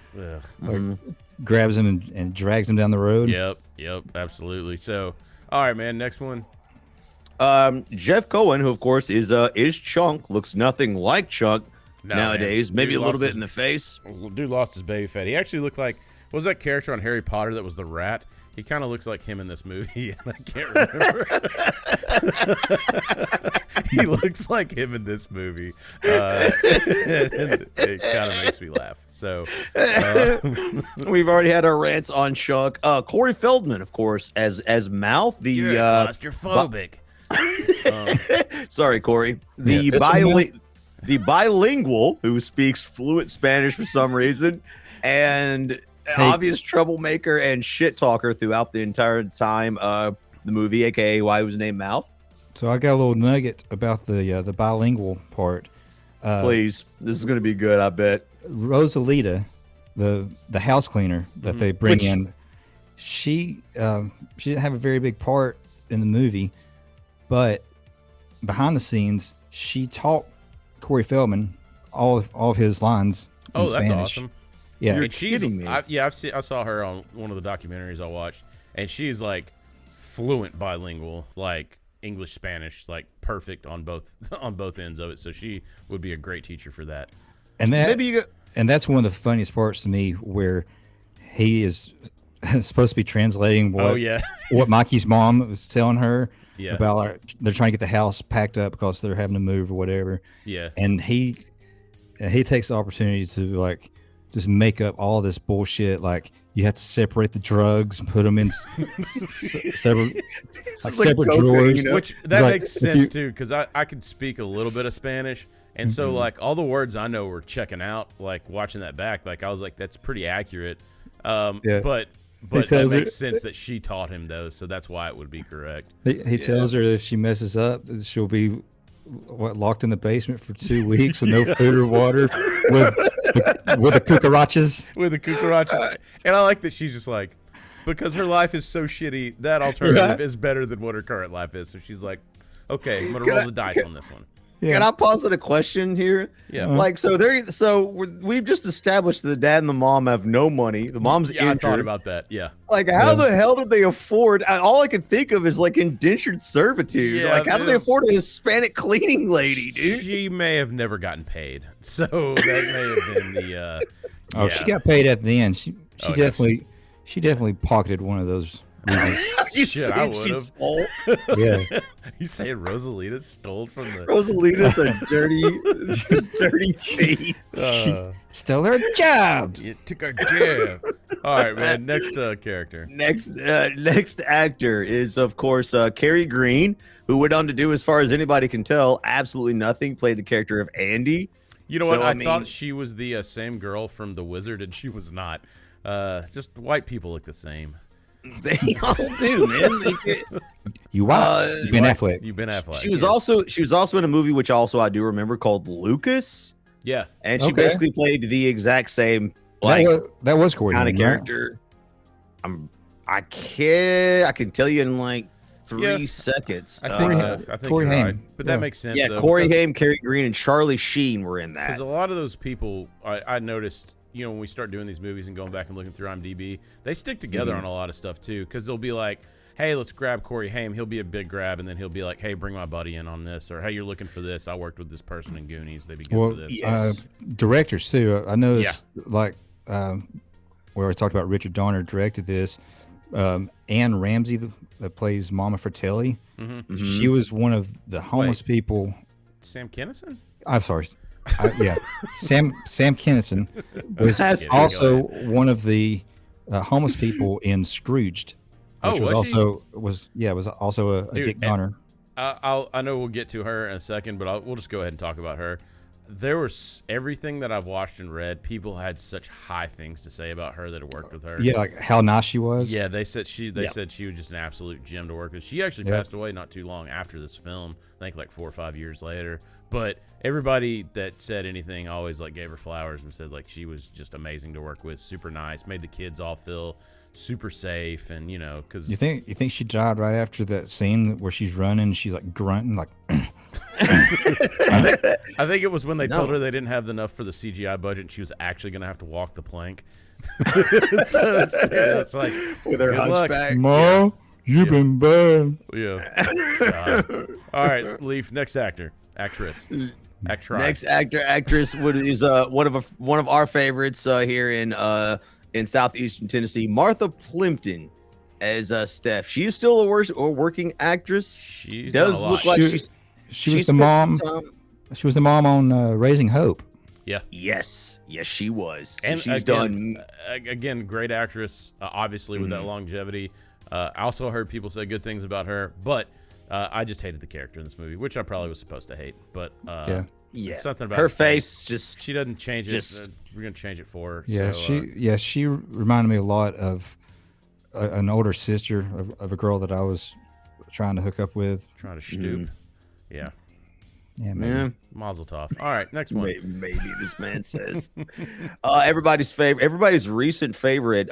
grabs him and drags him down the road. Yep, absolutely. So, all right, man. Next one. Jeff Cohen, who of course is Chunk, looks nothing like Chunk nowadays. Man. Maybe Dude a little bit lost in the face. Dude lost his baby fat. He actually looked like, what was that character on Harry Potter that was the rat? He kind of looks like him in this movie, and I can't remember. He looks like him in this movie. It kind of makes me laugh. So we've already had our rants on Chunk. Corey Feldman, of course, as Mouth. You're claustrophobic. Sorry, Corey. The bilingual who speaks fluent Spanish for some reason, and obvious troublemaker and shit talker throughout the entire time the movie, aka why he was named Mouth. So I got a little nugget about the bilingual part. Please, this is going to be good, I bet. Rosalita, the house cleaner that they bring in, she didn't have a very big part in the movie, but behind the scenes, she taught Corey Feldman all of his lines in that's Spanish. awesome. Yeah, and kidding me. I saw her on one of the documentaries I watched, and she's like fluent bilingual, like English Spanish, like perfect on both ends of it. So she would be a great teacher for that. And that Maybe and that's one of the funniest parts to me, where he is supposed to be translating what Mikey's mom was telling her about, like, they're trying to get the house packed up because they're having to move or whatever. Yeah, and he takes the opportunity to like just make up all this bullshit, like you have to separate the drugs and put them in separate cocaine, drawers. you know? Which that like, makes if sense you- too, because I could speak a little bit of Spanish, and so like all the words I know were checking out. Like watching that back, like I was like, that's pretty accurate. Yeah. But that tells her- makes sense that she taught him those, so that's why it would be correct. He tells her if she messes up, she'll be locked in the basement for 2 weeks with no food or water, with the cucarachas. With the cucarachas, and I like that she's just like, because her life is so shitty, that alternative is better than what her current life is. So she's like, okay, I'm gonna roll the dice on this one. Yeah. Can I posit a question here? Yeah. Like, we've just established that the dad and the mom have no money. The mom's Yeah, I injured. thought about that. Yeah. Like, how the hell did they afford? All I can think of is like indentured servitude. Yeah, Like, how do they afford a Hispanic cleaning lady, dude? She may have never gotten paid, so that may have been the. Oh, she got paid at the end. She Oh, definitely pocketed one of those movies. Shit, I would have. Yeah. You saying Rosalita stole from the? Rosalita's a dirty thief. Stole her jobs. You took our job. All right, man. Next character. Next actor is, of course, Carrie Green, who went on to do, as far as anybody can tell, absolutely nothing. Played the character of Andy. You know So, what? I I mean- thought she was the same girl from The Wizard, and she was not. Just white people look the same. They all do, man. You what? Ben Affleck. You've been Affleck. She was also in a movie which also I do remember called Lucas, Yeah. and she Okay. basically played the exact same like that was Corey kind of Haim, right? character. I can tell you in like 3 seconds. I think so. I think Corey you're Haim. right. But that makes sense. Yeah, though, Corey because- Haim, Carrie Green, and Charlie Sheen were in that. Because a lot of those people, I noticed, you know, when we start doing these movies and going back and looking through IMDb, they stick together on a lot of stuff too. Because they'll be like, hey, let's grab Corey Haim. He'll be a big grab, and then he'll be like, hey, bring my buddy in on this, or hey, you're looking for this. I worked with this person in Goonies. They'd be good for this. Yes. Directors too. I know it's like where we talked about Richard Donner directed this. Anne Ramsey that plays Mama Fratelli. She was one of the homeless people. Sam Kinison? I'm sorry. Sam Kinison was That's also one of the homeless people in Scrooged. Oh, which was he? was also a Dude, Dick and- Donner. I know we'll get to her in a second, but we'll just go ahead and talk about her. There was everything that I've watched and read. People had such high things to say about her that had worked with her. Yeah, like how nice she was. Yeah, they said she was just an absolute gem to work with. She actually passed away not too long after this film. I think like 4 or 5 years later. But everybody that said anything always like gave her flowers and said like she was just amazing to work with, super nice, made the kids all feel super safe, and you know, because You think she died right after that scene where she's running and she's like grunting like I think it was when they told her they didn't have enough for the CGI budget and she was actually going to have to walk the plank. So it's like, With her good luck. hunchback. Ma, you've been bad. Yeah. All right, Leaf. Next actress. Next actress is one of our favorites here in southeastern Tennessee, Martha Plimpton as Steph. She is still a working actress. She does look like She was the mom. She was the mom on Raising Hope. Yeah. Yes, she was. So And she's again, done. great actress, obviously with that longevity. I also heard people say good things about her, but I just hated the character in this movie, which I probably was supposed to hate. But Yeah, something about her the face just. she doesn't change it. just- We're gonna change it for her. Yeah, so, she reminded me a lot of an older sister of a girl that I was trying to hook up with. trying to stoop. Yeah. Yeah, man. Yeah, Mazel tov. All right, next one. maybe this man says. Everybody's favorite, everybody's recent favorite.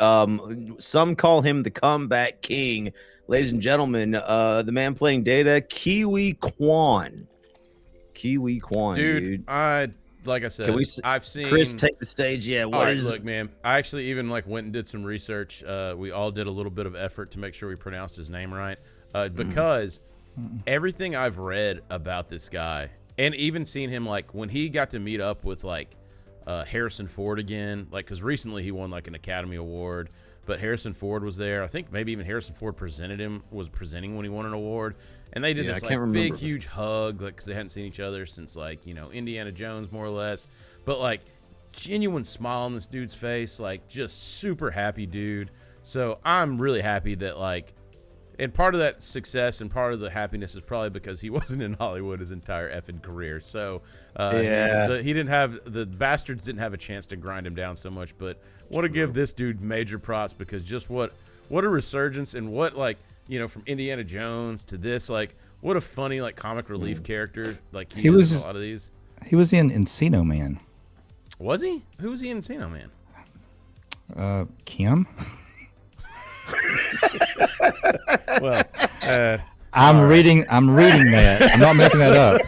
Some call him the comeback king, ladies and gentlemen. The man playing Data, Ke Huy Quan. Ke Huy Quan, dude. Like I said, Can we I've seen Chris take the stage. Yeah, All right, look, man. I actually even went and did some research. We all did a little bit of effort to make sure we pronounced his name right, because everything I've read about this guy, and even seen him when he got to meet up with Harrison Ford again, because recently he won an Academy Award, but Harrison Ford was there. I think maybe even Harrison Ford was presenting when he won an award. And they did this big, huge hug, because they hadn't seen each other since Indiana Jones, more or less. But genuine smile on this dude's face, like just super happy dude. So I'm really happy that like, and part of that success and part of the happiness is probably because he wasn't in Hollywood his entire effing career. So he didn't have, the bastards didn't have a chance to grind him down so much. But want to give this dude major props, because just what a resurgence, and what, like, you know, from Indiana Jones to this, like, what a funny, like, comic relief character. Like he was in a lot of these. He was in Encino Man. Was he? Who was he in Encino Man? Kim. Well, I'm reading that. I'm not making that up.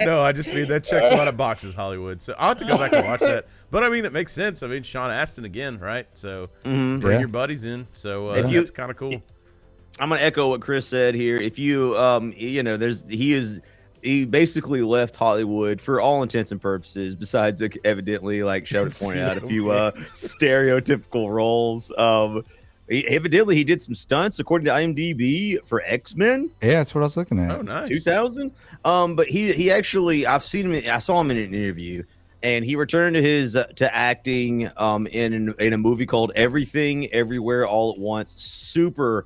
No, I just mean that checks a lot of boxes, Hollywood. So I'll have to go back and watch that. But I mean, it makes sense. I mean, Sean Astin again, right? So bring your buddies in. So that's kind of cool. I'm gonna echo what Chris said here. If you, you know, he basically left Hollywood for all intents and purposes, besides evidently, like Sheldon pointed out, a few stereotypical roles. Evidently, he did some stunts, according to IMDb, for X-Men. Yeah, that's what I was looking at. Oh, nice. 2000. But he actually, I saw him in an interview, and he returned to to acting in a movie called Everything Everywhere All at Once. Super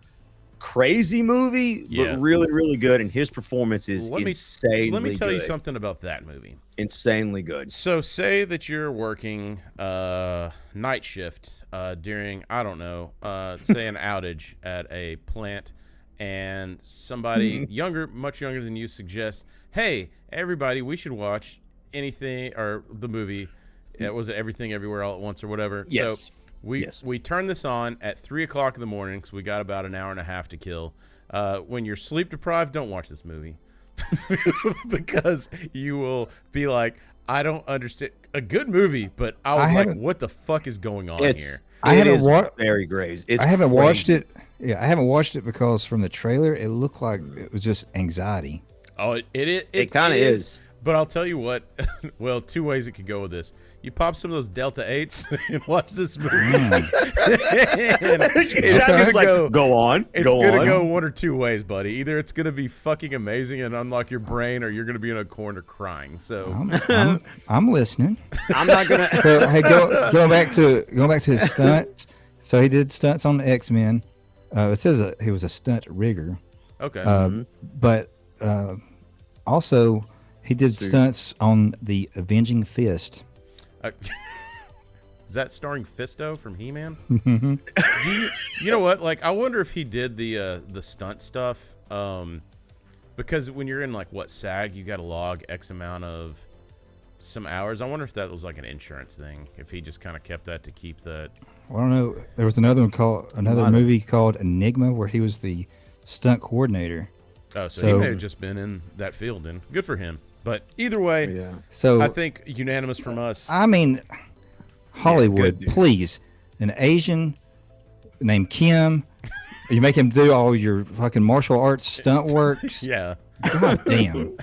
crazy movie, but really, really good, and his performance is insanely good. Let me tell you something about that movie. Insanely good. So say that you're working night shift during, I don't know, say an outage at a plant, and somebody much younger than you suggests, hey, everybody, we should watch anything, or the movie, was it Everything Everywhere All at Once or whatever? Yes. So we turn this on at 3 o'clock in the morning because we got about an hour and a half to kill. When you're sleep deprived, don't watch this movie. Because you will be like, I don't understand. A good movie, but I was like, what the fuck is going on here? I haven't watched very great. I haven't watched it. Yeah, I haven't watched it because from the trailer, it looked like it was just anxiety. Oh, it kind of is. But I'll tell you what. Well, two ways it could go with this. You pop some of those Delta 8s and watch this movie. It's gonna go on. It's gonna go one or two ways, buddy. Either it's gonna be fucking amazing and unlock your brain, or you're gonna be in a corner crying. So I'm listening. I'm not gonna. So, hey, going back to his stunts. So he did stunts on the X-Men. It says he was a stunt rigger. Okay. But also he did stunts on the Avenging Fist. Is that starring Fisto from He-Man? You know what? Like, I wonder if he did the stunt stuff. Because when you're in, like, SAG, you got to log X amount of some hours. I wonder if that was like an insurance thing. If he just kind of kept that to keep that. Well, I don't know. There was another movie called Enigma where he was the stunt coordinator. Oh, so he may have just been in that field, and good for him. But either way, so I think unanimous from us. I mean, Hollywood, please, an Asian named Kim, you make him do all your fucking martial arts stunt works. Yeah. God damn.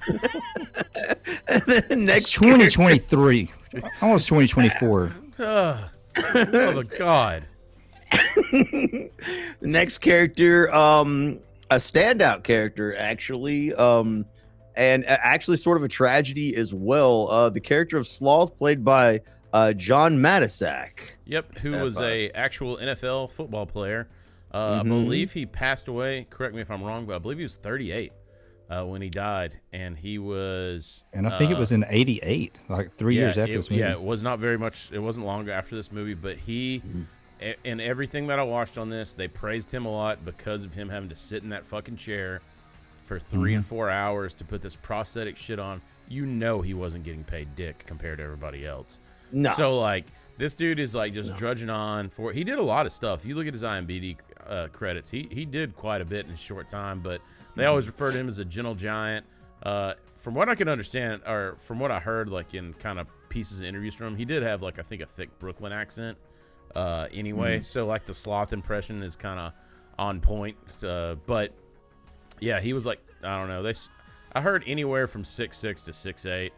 Next 2023, almost 2024. Oh the God. Next character, a standout character, actually, and actually sort of a tragedy as well. The character of Sloth, played by John Matisak. Yep, who was a actual NFL football player. I believe he passed away. Correct me if I'm wrong, but I believe he was 38 when he died, and he was. And I think it was in '88, like 3 years after this movie. Yeah, it was not very much. It wasn't long after this movie, but he. And everything that I watched on this, they praised him a lot because of him having to sit in that fucking chair for 3 and 4 hours to put this prosthetic shit on. You know he wasn't getting paid dick compared to everybody else. No. So, like, this dude is, like, just drudging on for... He did a lot of stuff. You look at his IMDb credits. He did quite a bit in a short time, but they always refer to him as a gentle giant. From what I can understand, or from what I heard, like, in kind of pieces of interviews from him, he did have, like, I think a thick Brooklyn accent. Anyway, so like the Sloth impression is kind of on point, but yeah, he was like, I don't know, I heard anywhere from 6'6" to 6'8". It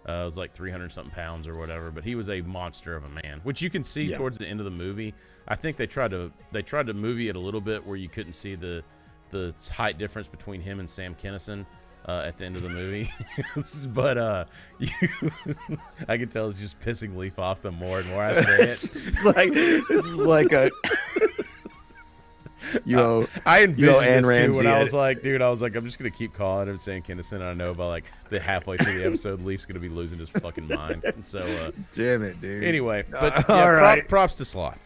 was like 300 something pounds or whatever, but he was a monster of a man, which you can see towards the end of the movie. I think they tried to movie it a little bit where you couldn't see the height difference between him and Sam Kinison, at the end of the movie. But I can tell it's just pissing Leaf off the more and more I say it. This is like a I envisioned this too Ramsey when I was like, dude, I'm just gonna keep calling him Sam Kinison, and I know by like the halfway through the episode, Leaf's gonna be losing his fucking mind. And so, damn it, dude. Anyway, but all right. props to Sloth.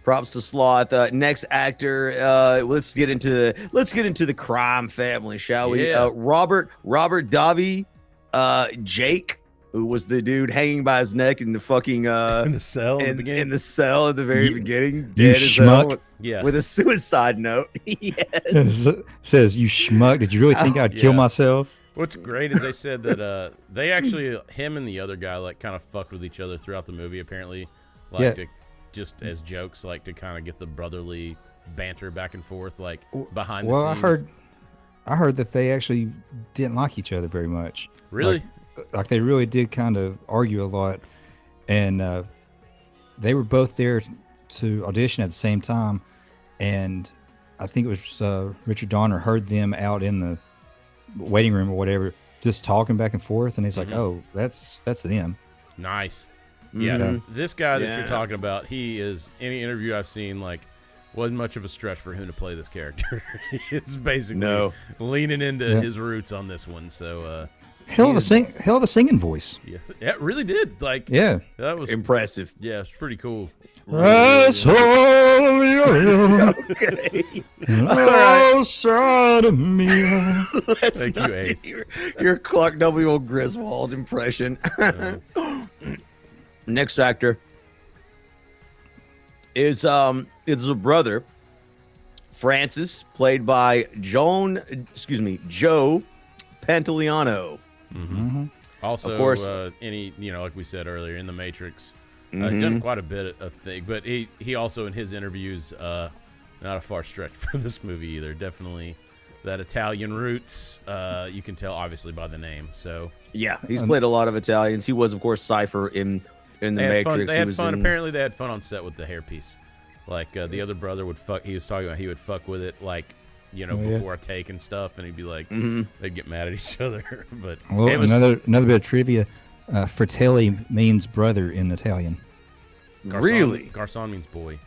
Props to Sloth. Next actor. Let's get into the crime family, shall we? Yeah. Robert Davi, Jake, who was the dude hanging by his neck in the fucking In the cell in the beginning. in the cell at the very beginning, you dead as hell, schmuck. Yeah. with a suicide note. Yes. It says, "You schmuck! Did you really think I'd kill yeah. myself?" What's great is they said that they actually, him and the other guy, like kind of fucked with each other throughout the movie. Apparently, like to just as jokes, like to kind of get the brotherly banter back and forth, like behind the scenes. Well, I heard that they actually didn't like each other very much. Really? Like they really did kind of argue a lot, and they were both there to audition at the same time, and I think it was Richard Donner heard them out in the waiting room or whatever, just talking back and forth, and he's like, "Oh, that's them." Nice. Yeah, this guy that you're talking about, he is, any interview I've seen, like, wasn't much of a stretch for him to play this character. It's basically leaning into his roots on this one. So hell of a singing voice. Yeah, it really did. Like, that was impressive. Yeah, it's pretty cool. That's all Okay. outside of me. Let's Thank not you, Ace. do your Clark W. Griswold impression. Next actor is a brother, Francis, played by Joe Pantoliano. Also, Of course. like we said earlier, in The Matrix, he's done quite a bit of things, but he also, in his interviews, not a far stretch for this movie either. Definitely that Italian roots, you can tell obviously by the name. So Yeah, he's played a lot of Italians. He was, of course, Cypher in The Matrix. They had fun. Apparently, they had fun on set with the hairpiece. Like the other brother would fuck. He was talking about he would fuck with it, like before a take and stuff, and he'd be like, they'd get mad at each other. But Well, another bit of trivia: fratelli means brother in Italian. Garçon, Really? Garçon means boy.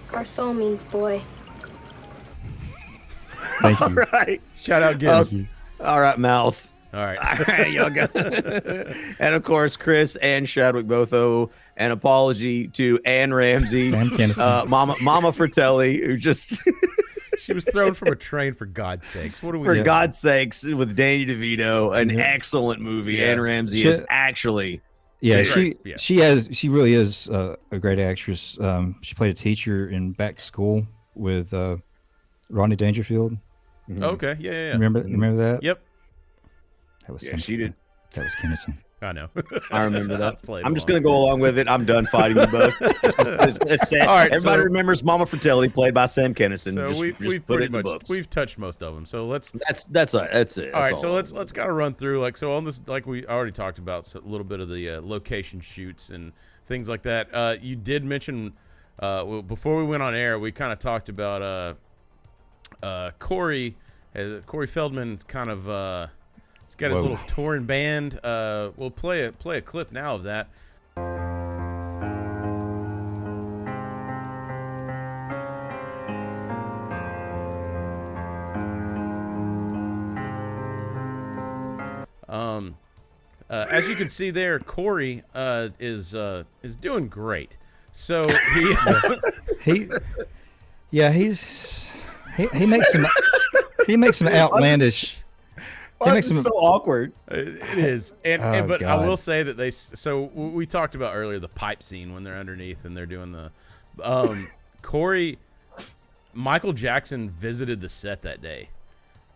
Garçon means boy. Thank you. All right. Shout out, Gibbs. All right, mouth. All right. All right, y'all go. And of course, Chris and Chadwick both owe an apology to Anne Ramsey, Sam Kinison. Mama Fratelli, who just She was thrown from a train, for God's sakes. What do we for do? God's sakes, with Danny DeVito, an excellent movie. Yeah. Anne Ramsey is actually Yeah, Great. she really is a great actress. She played a teacher in Back to School with Rodney Dangerfield. Okay. Yeah. Remember that? Yep. That was she did. That was Kinnison. I know. I remember that. Played I'm just along. going to go along with it. I'm done fighting you both. It's sad. All right, Everybody so- remembers Mama Fratelli, played by Sam Kinison. So just we've put pretty it in the much books. we've touched most of them. So let's. That's it. All right, That's so let's kind of run through on this, like we already talked about, a little bit of the location shoots and things like that. You did mention before we went on air, we kind of talked about Corey. Corey Feldman's kind of he's got his little touring band. We'll play a clip now of that. As you can see there, Corey is doing great. So He makes some outlandish. Why is this so awkward? it is, but I God. will say that we talked about earlier the pipe scene when they're underneath and they're doing the Corey. Michael Jackson visited the set that day.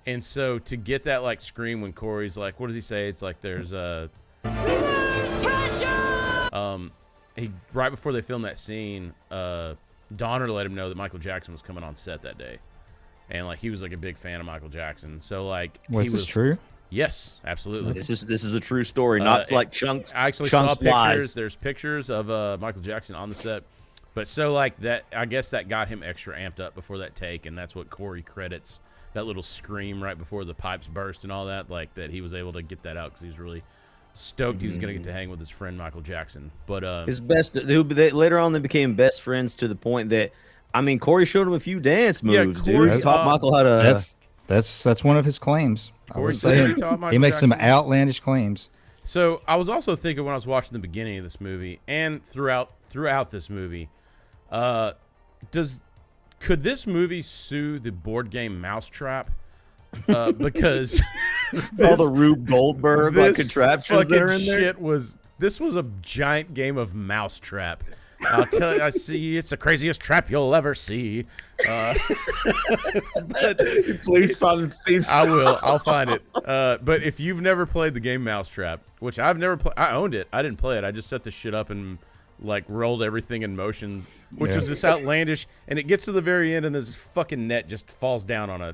And so to get that like scream when Corey's like, what does he say? It's like there's he right before they filmed that scene, Donner let him know that Michael Jackson was coming on set that day, and like he was like a big fan of Michael Jackson. So like, Was this true? Yes, absolutely. This is a true story, not like chunks. I actually chunks saw pictures. lies. There's pictures of Michael Jackson on the set. But so like that, I guess that got him extra amped up before that take, and that's what Corey credits, that little scream right before the pipes burst and all that, like that he was able to get that out because he was really stoked he was going to get to hang with his friend Michael Jackson. But his best, later on they became best friends to the point that, I mean, Corey showed him a few dance moves, Corey, dude. He taught Michael how to. That's one of his claims. Corey said he taught Michael he makes Jackson. some outlandish claims. So I was also thinking when I was watching the beginning of this movie and throughout this movie, could this movie sue the board game Mousetrap? Because all the Rube Goldberg like contraptions that are in there. This was a giant game of Mousetrap. I'll tell you, I see it's the craziest trap you'll ever see. Please find the theme song. I will. I'll find it. But if you've never played the game Mousetrap, which I've never played, I owned it. I didn't play it. I just set the shit up and like rolled everything in motion, which was this outlandish. And it gets to the very end, and this fucking net just falls down on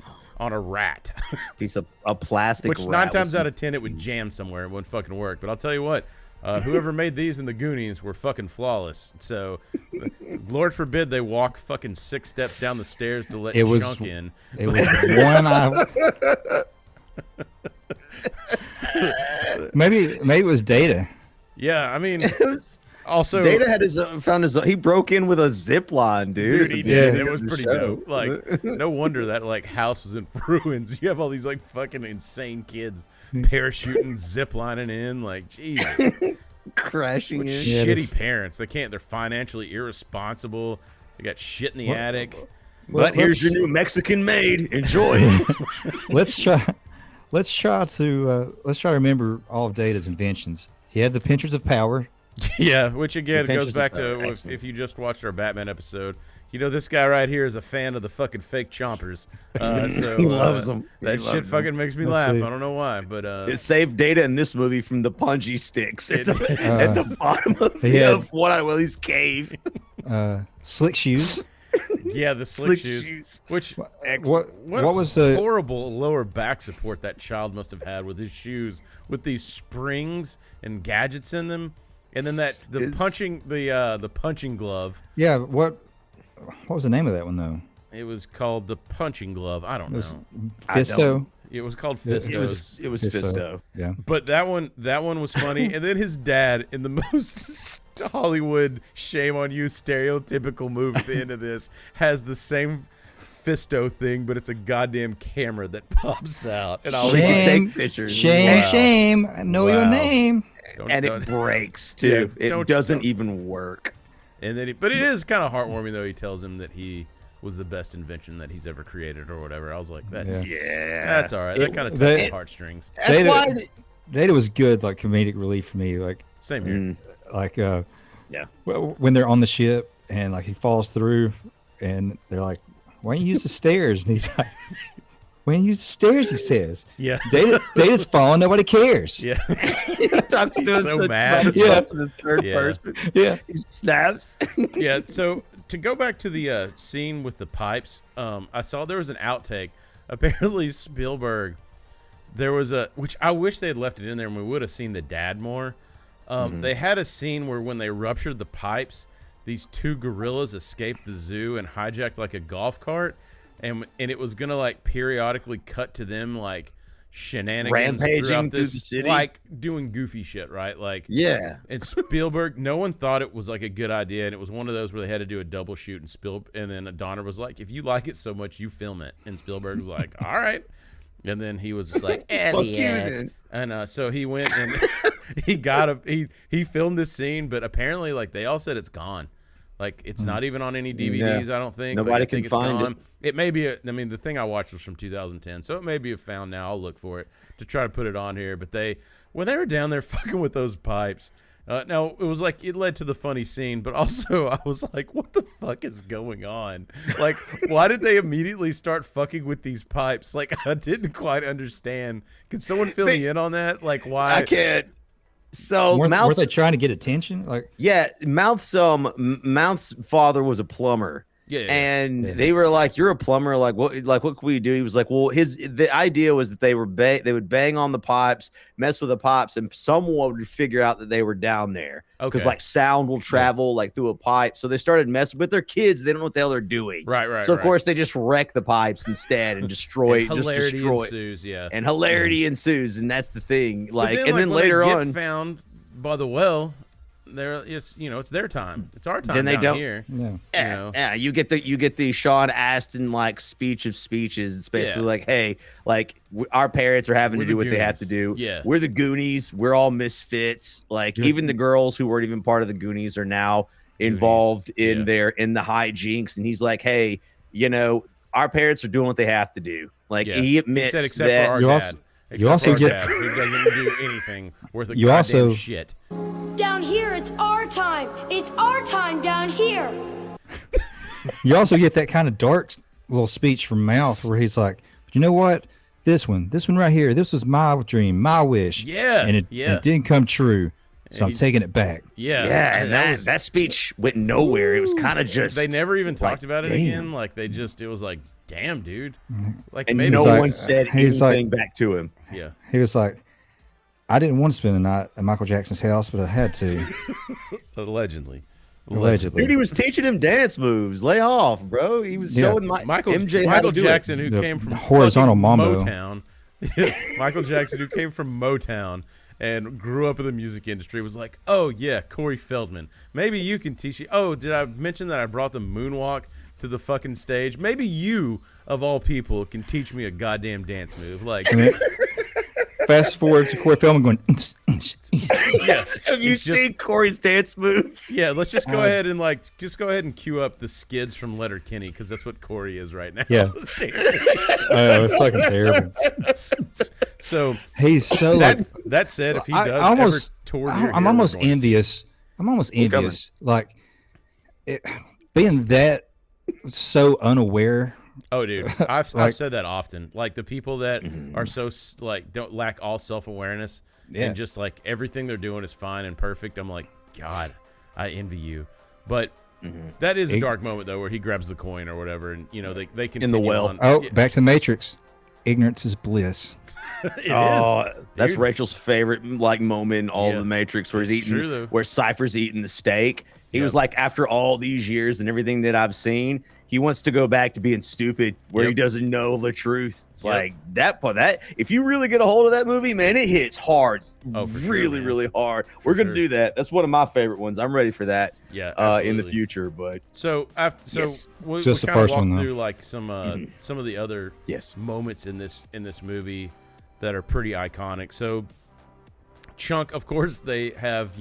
a rat. Piece of a plastic. Which rat 9 times out of 10 it would jam somewhere. It wouldn't fucking work. But I'll tell you what. Whoever made these in the Goonies were fucking flawless. So, Lord forbid they walk fucking 6 steps down the stairs to let Chunk in. It was one maybe it was Data. Yeah, I mean, also Data had found his. He broke in with a zip line, dude. Dude, he did. It was pretty dope. Like, no wonder that like house was in ruins. You have all these like fucking insane kids parachuting, ziplining in. Like, Jesus, crashing in. Shitty parents. They're financially irresponsible. They got shit in the attic. But here's your new Mexican maid. Enjoy. Let's try to remember all of Data's inventions. He had the pinchers of power. Yeah, which again goes back to if you just watched our Batman episode. You know, this guy right here is a fan of the fucking fake chompers. So he loves them. That shit fucking makes me laugh. I don't know why, but it saved Data in this movie from the punji sticks at the bottom of Willie's cave. Slick shoes. Yeah, the slick shoes. Which what was the horrible lower back support that child must have had with his shoes, with these springs and gadgets in them. And then the punching glove. Yeah, what was the name of that one though? It was called the punching glove. I don't know. Fisto. It was called Fisto. It was Fisto. Yeah. But that one was funny. And then his dad, in the most Hollywood shame on you stereotypical move at the end of this, has the same Fisto thing, but it's a goddamn camera that pops out. And I'll take pictures. Shame. I know your name. It breaks too. Yeah, it doesn't even work. And then, but it is kind of heartwarming though. He tells him that he was the best invention that he's ever created or whatever. I was like, that's all right. That kind of touched the heartstrings. That's why Data was good, like comedic relief for me. Like same here. Like when they're on the ship and like he falls through, and they're like, "Why don't you use the stairs?" And he's like, "Why don't you use the stairs?" He says, "Yeah, Data's falling. Nobody cares." Yeah, he's so mad. Yeah, in the third person. Yeah, he snaps. Yeah. So to go back to the scene with the pipes, I saw there was an outtake. Apparently, Spielberg, there was which I wish they had left it in there, and we would have seen the dad more. They had a scene where when they ruptured the pipes, these 2 gorillas escaped the zoo and hijacked like a golf cart, and it was gonna like periodically cut to them like shenanigans rampaging through the city, like doing goofy shit, right? Like And Spielberg, no one thought it was like a good idea, and it was one of those where they had to do a double shoot, and then Donner was like, "If you like it so much, you film it," and Spielberg was like, "All right." And then he was just like, and so he went and he filmed this scene, but apparently like they all said it's gone. Like it's not even on any DVDs, I don't think. Nobody can find it. It may be the thing I watched was from 2010, so it may be found now. I'll look for it to try to put it on here. But when they were down there fucking with those pipes, now it was like it led to the funny scene, but also I was like, what the fuck is going on? Like, why did they immediately start fucking with these pipes? Like, I didn't quite understand. Can someone fill me in on that? Like, why? I can't. So were they trying to get attention? Like, yeah, Mouth's father was a plumber, Yeah. And they were like, "You're a plumber. Like what can we do?" He was like, "Well, the idea was that they would bang on the pipes, mess with the pipes, and someone would figure out that they were down there because like sound will travel like through a pipe. So they started messing with their kids. They don't know what the hell they're doing. Right. So of course they just wreck the pipes instead and destroy. And hilarity ensues. Yeah. And hilarity ensues, and that's the thing. Like, then, and then when later they get on, found by the well. It's their time. It's our time. Then they down don't. Here. Yeah. You get the Sean Astin like speech of speeches. It's basically like, hey, like our parents are having to do what they have to do. Yeah, we're the Goonies. We're all misfits. Like even the girls who weren't even part of the Goonies are now involved in the hijinks. And he's like, hey, our parents are doing what they have to do. Like he admits he said, except that for our dad. You also get he doesn't do anything worth a goddamn shit. Down here, it's our time. It's our time down here. You also get that kind of dark little speech from Mouth where he's like, "But you know what? This one right here. This was my dream, my wish. Yeah, and it didn't come true. So I'm taking it back." Yeah, and that speech went nowhere. It was kind of just they never even talked about it again. Like it was like, damn, dude. Like and maybe no one said anything back to him. Yeah, he was like, "I didn't want to spend the night at Michael Jackson's house, but I had to." Allegedly. Dude, he was teaching him dance moves. Lay off, bro. He was showing Michael MJ Jackson, who came from horizontal mambo. Motown. Michael Jackson, who came from Motown and grew up in the music industry, was like, "Oh yeah, Corey Feldman. Maybe you can teach you. Oh, did I mention that I brought the moonwalk to the fucking stage? Maybe you, of all people, can teach me a goddamn dance move." Like, fast forward to Corey Feldman going. Yeah, have you seen Corey's dance moves? Yeah, let's just go ahead and cue up the skids from Letterkenny because that's what Corey is right now. Yeah, it's fucking terrible. So he's so that said, if he does ever tour, I'm almost envious. I'm almost envious, like being that so unaware. Oh, dude, I've said that often. Like the people that are so like don't lack all self-awareness and just like everything they're doing is fine and perfect. I'm like, God, I envy you. But that is a dark moment though, where he grabs the coin or whatever, and they continue in the well. Back to the Matrix. Ignorance is bliss. That's Rachel's favorite like moment in all of the Matrix, where where Cypher's eating the steak. He was like, after all these years and everything that I've seen, he wants to go back to being stupid, where he doesn't know the truth. It's like that. If you really get a hold of that movie, man, it hits hard, really hard. We're gonna do that. That's one of my favorite ones. I'm ready for that. Yeah, in the future. But we just the kind of first walk one, through like some of the other moments in this movie that are pretty iconic. So Chunk, of course, they have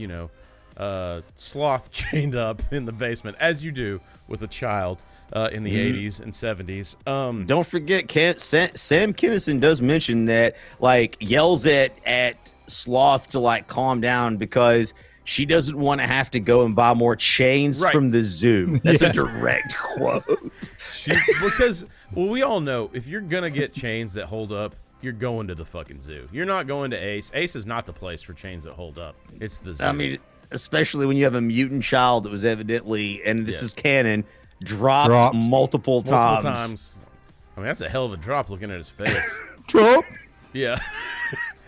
Sloth chained up in the basement, as you do with a child in the 80s and 70s. Don't forget, Sam Kinison does mention that, like, yells at Sloth to like calm down because she doesn't want to have to go and buy more chains from the zoo. That's a direct quote. Because we all know if you're gonna get chains that hold up, you're going to the fucking zoo. You're not going to Ace. Ace is not the place for chains that hold up. It's the zoo. I mean, especially when you have a mutant child that was evidently, and this is canon, dropped multiple times. I mean, that's a hell of a drop looking at his face. Drop? Yeah.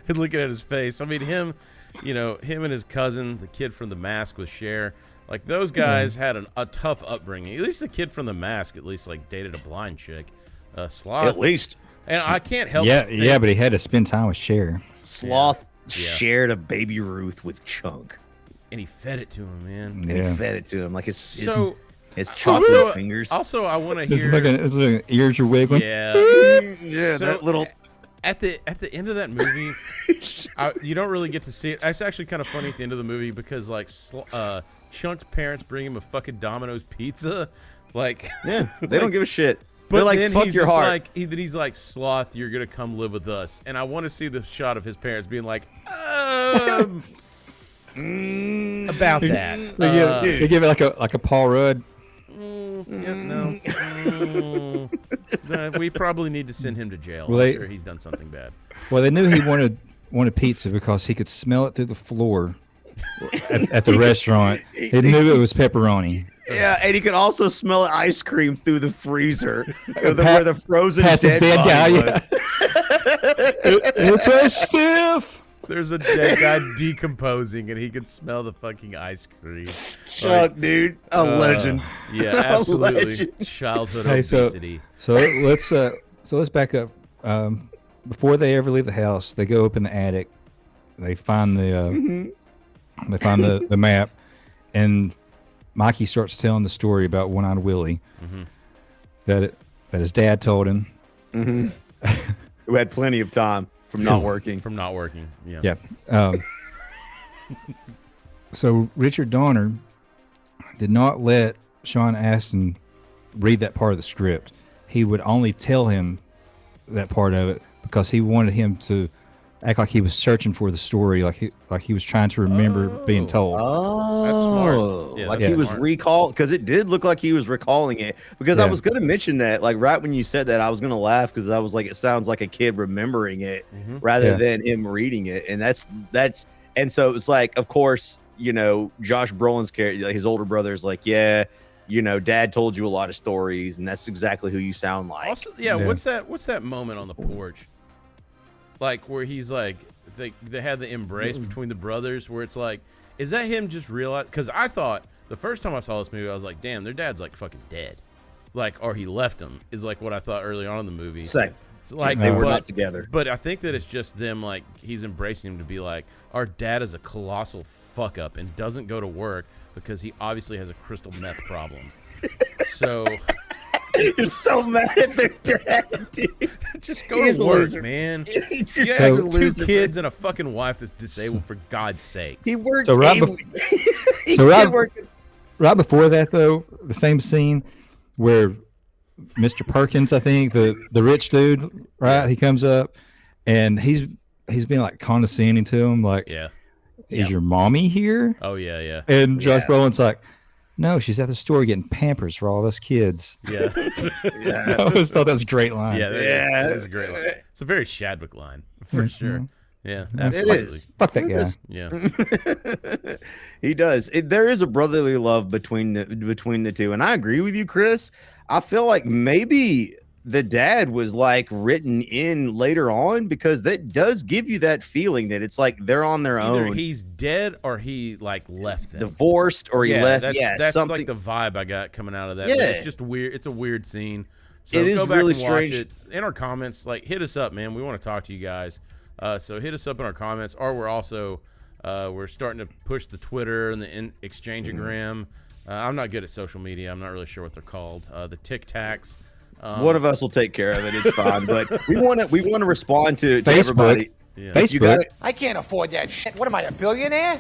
Looking at his face. I mean, him and his cousin, the kid from The Mask with Cher, like those guys had a tough upbringing. At least the kid from The Mask like dated a blind chick. Sloth. At least. And I can't help but he had to spend time with Cher. Sloth shared a baby Ruth with Chunk. And he fed it to him, man. And he fed it to him like his chocolate fingers. Also, I want to hear. It's like an ears are wiggling. Yeah, so, that little. At the end of that movie, you don't really get to see it. It's actually kind of funny at the end of the movie because like Chunk's parents bring him a fucking Domino's pizza, like they don't give a shit. But they're like, then fuck he's your just heart. like he's like, Sloth, you're gonna come live with us, and I want to see the shot of his parents being like, about that. They give it like a Paul Rudd. We probably need to send him to jail. Well, I'm sure he's done something bad. Well, they knew he wanted pizza because he could smell it through the floor at the restaurant. He knew it was pepperoni. Yeah, and he could also smell ice cream through the freezer where the frozen Past dead a dead body guy. was. It's a stiff. There's a dead guy decomposing, and he could smell the fucking ice cream. Chuck, dude, a legend. Yeah, absolutely. legend. Childhood Hey, obesity. so let's back up. Before they ever leave the house, they go up in the attic. They find the the map, and Mikey starts telling the story about One-Eyed Willie that his dad told him. Who had plenty of time from not working. Yeah. Yeah. So Richard Donner did not let Sean Astin read that part of the script. He would only tell him that part of it because he wanted him to act like he was searching for the story, like he was trying to remember being told. Oh, That's smart. Yeah, like that's he was smart. because it did look like he was recalling it. Because I was going to mention that, like right when you said that, I was going to laugh because I was like, it sounds like a kid remembering it rather than him reading it, and that's and so it was like, of course, you know, Josh Brolin's character, his older brother, is like, yeah, you know, Dad told you a lot of stories, and that's exactly who you sound like. Also, what's that moment on the porch? Like where he's like, they had the embrace between the brothers, where it's like, is that him just realize? Because I thought the first time I saw this movie, I was like, damn, their dad's like fucking dead, like, or he left him, is like what I thought early on in the movie. Same. So, like they were not together. But I think that it's just them, like, he's embracing him to be like, our dad is a colossal fuck up and doesn't go to work because he obviously has a crystal meth problem. So You're so mad at their dad, dude. just go to work, man. He just You have two kids and a fucking wife that's disabled, for God's sake. He worked. So right, working. right before that, though, the same scene where Mr. Perkins, I think the rich dude, right? He comes up and he's being like condescending to him, like, is your mommy here? Oh yeah. And Josh Brolin's like, no, she's at the store getting Pampers for all us kids. Yeah. I always thought that was a great line. Yeah, that is a great line. It's a very Chadwick line, for sure. Yeah, absolutely. Fuck that guy. Yeah. He does. There is a brotherly love between the two, and I agree with you, Chris. I feel like maybe the dad was like written in later on, because that does give you that feeling that it's like they're on their Either own. he's dead or he like left them. Divorced or he left. That's something. like the vibe I got coming out of that. Yeah. But it's just weird. It's a weird scene. So It is go back really and watch strange. it. In our comments, like, hit us up, man. We want to talk to you guys. So hit us up in our comments, or we're also we're starting to push the Twitter and the Exchangeagram. I'm not good at social media. I'm not really sure what they're called. The Tic Tacs. One of us will take care of it. It's fine, but we want to respond to Facebook. everybody. Yeah. If you got it, I can't afford that shit. What am I, a billionaire?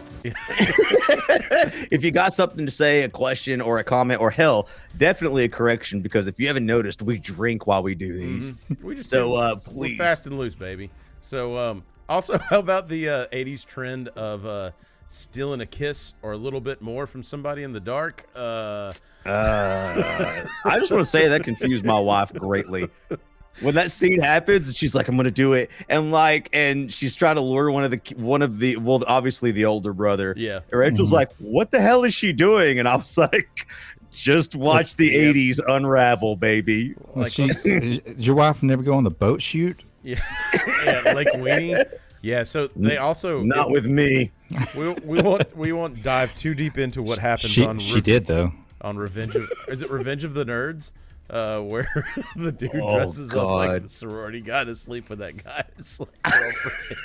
if you got something to say, a question or a comment, or hell, definitely a correction, because if you haven't noticed, we drink while we do these. We just So, we're please. fast and loose, baby. So also, how about the 80s trend of stealing a kiss or a little bit more from somebody in the dark? I just want to say that confused my wife greatly. When that scene happens and she's like, I'm gonna do it, and she's trying to lure one of the well, obviously the older brother. Yeah. Rachel's like, what the hell is she doing? And I was like, just watch the 80s unravel, baby. Like, Did your wife never go on the boat shoot? yeah, Lake Weenie. Yeah, so they also Not with me. we won't dive too deep into what happens She did, though. on Revenge of Revenge of the Nerds, where the dude dresses up like God. the sorority guy to sleep with that guy's girlfriend.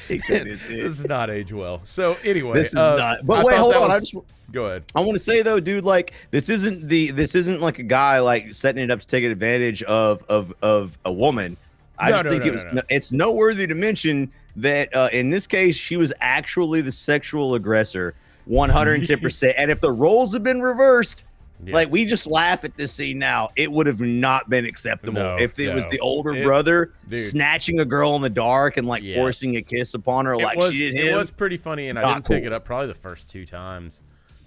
This does not age well. So anyway, This is not. But I wait, thought hold that on. Go ahead. I want to say though, dude, like this isn't like a guy like setting it up to take advantage of a woman. I just think it's noteworthy to mention that in this case she was actually the sexual aggressor, 110%. And if the roles had been reversed, like, we just laugh at this scene now, it would have not been acceptable if it was the older brother snatching a girl in the dark and like forcing a kiss upon her like she did him. It was pretty funny, and I Not didn't pick cool. it up probably the first 2 times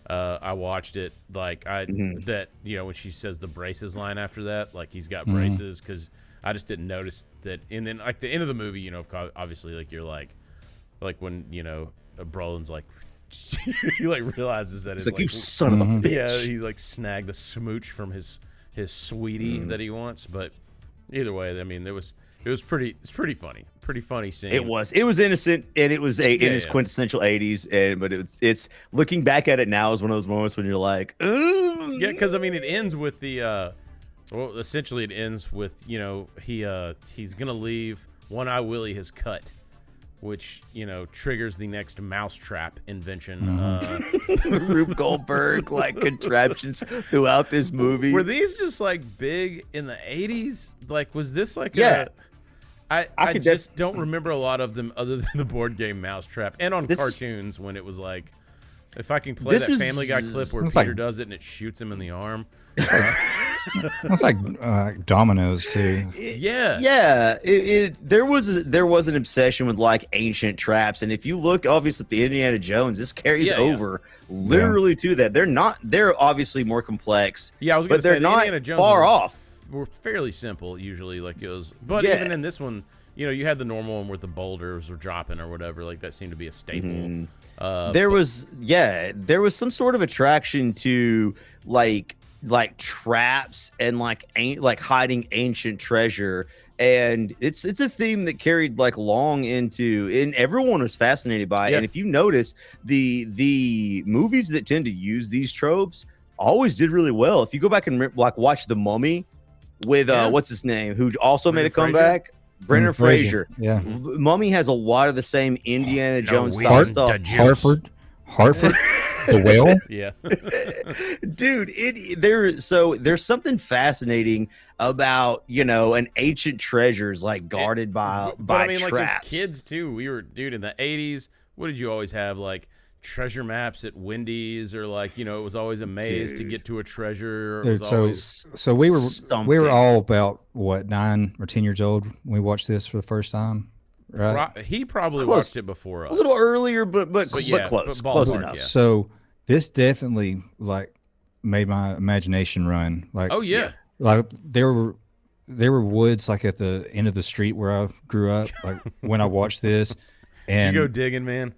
I watched it. Like that, you know, when she says the braces line after that, like he's got braces, because I just didn't notice that. And then like the end of the movie, you know, obviously, like you're like when, you know, Brolin's like, he like realizes that It's like, you son of a bitch. Yeah, he like snagged the smooch from his sweetie that he wants. But either way, I mean, it was pretty funny scene. It was innocent, and it was it is quintessential 80s, but it's looking back at it now is one of those moments when you're like, ooh. Yeah, because I mean, it ends with the well, essentially it ends with, you know, he's gonna leave. One Eye Willie has cut, which, you know, triggers the next mousetrap invention. Rube Goldberg like contraptions throughout this movie. Were these just like big in the 80s? Like, was this like I just don't remember a lot of them other than the board game Mousetrap and on cartoons when it was like, if I can play that Family Guy clip where Peter does it and it shoots him in the arm. It's like dominoes too. Yeah. There was an obsession with like ancient traps, and if you look obviously at the Indiana Jones, this carries over literally to that. They're obviously more complex. Yeah, I was going to say they're not Indiana Jones far off. Were fairly simple usually, like it was. But even in this one, you know, you had the normal one where the boulders were dropping or whatever. Like that seemed to be a staple. There was some sort of attraction to like traps and like hiding ancient treasure, and it's a theme that carried like long into, and everyone was fascinated by it. And if you notice, the movies that tend to use these tropes always did really well. If you go back and like watch The Mummy with what's his name, who also made a comeback, Brendan Fraser. Yeah, Mummy has a lot of the same Indiana Jones style stuff. Hartford, the whale. Yeah, dude. There's something fascinating about, you know, an ancient treasures like guarded by I mean, traps. like as kids too, we were, dude, in the 80s. What did you always have, like treasure maps at Wendy's, or like, you know, it was always a maze to get to a treasure. Or it was so we were all about what, 9 or 10 years old when we watched this for the first time, right? He probably watched it before us, a little earlier, but close enough. Yeah. So this definitely like made my imagination run. Like, oh yeah, like there were woods like at the end of the street where I grew up. Like when I watched this, and did you go digging, man?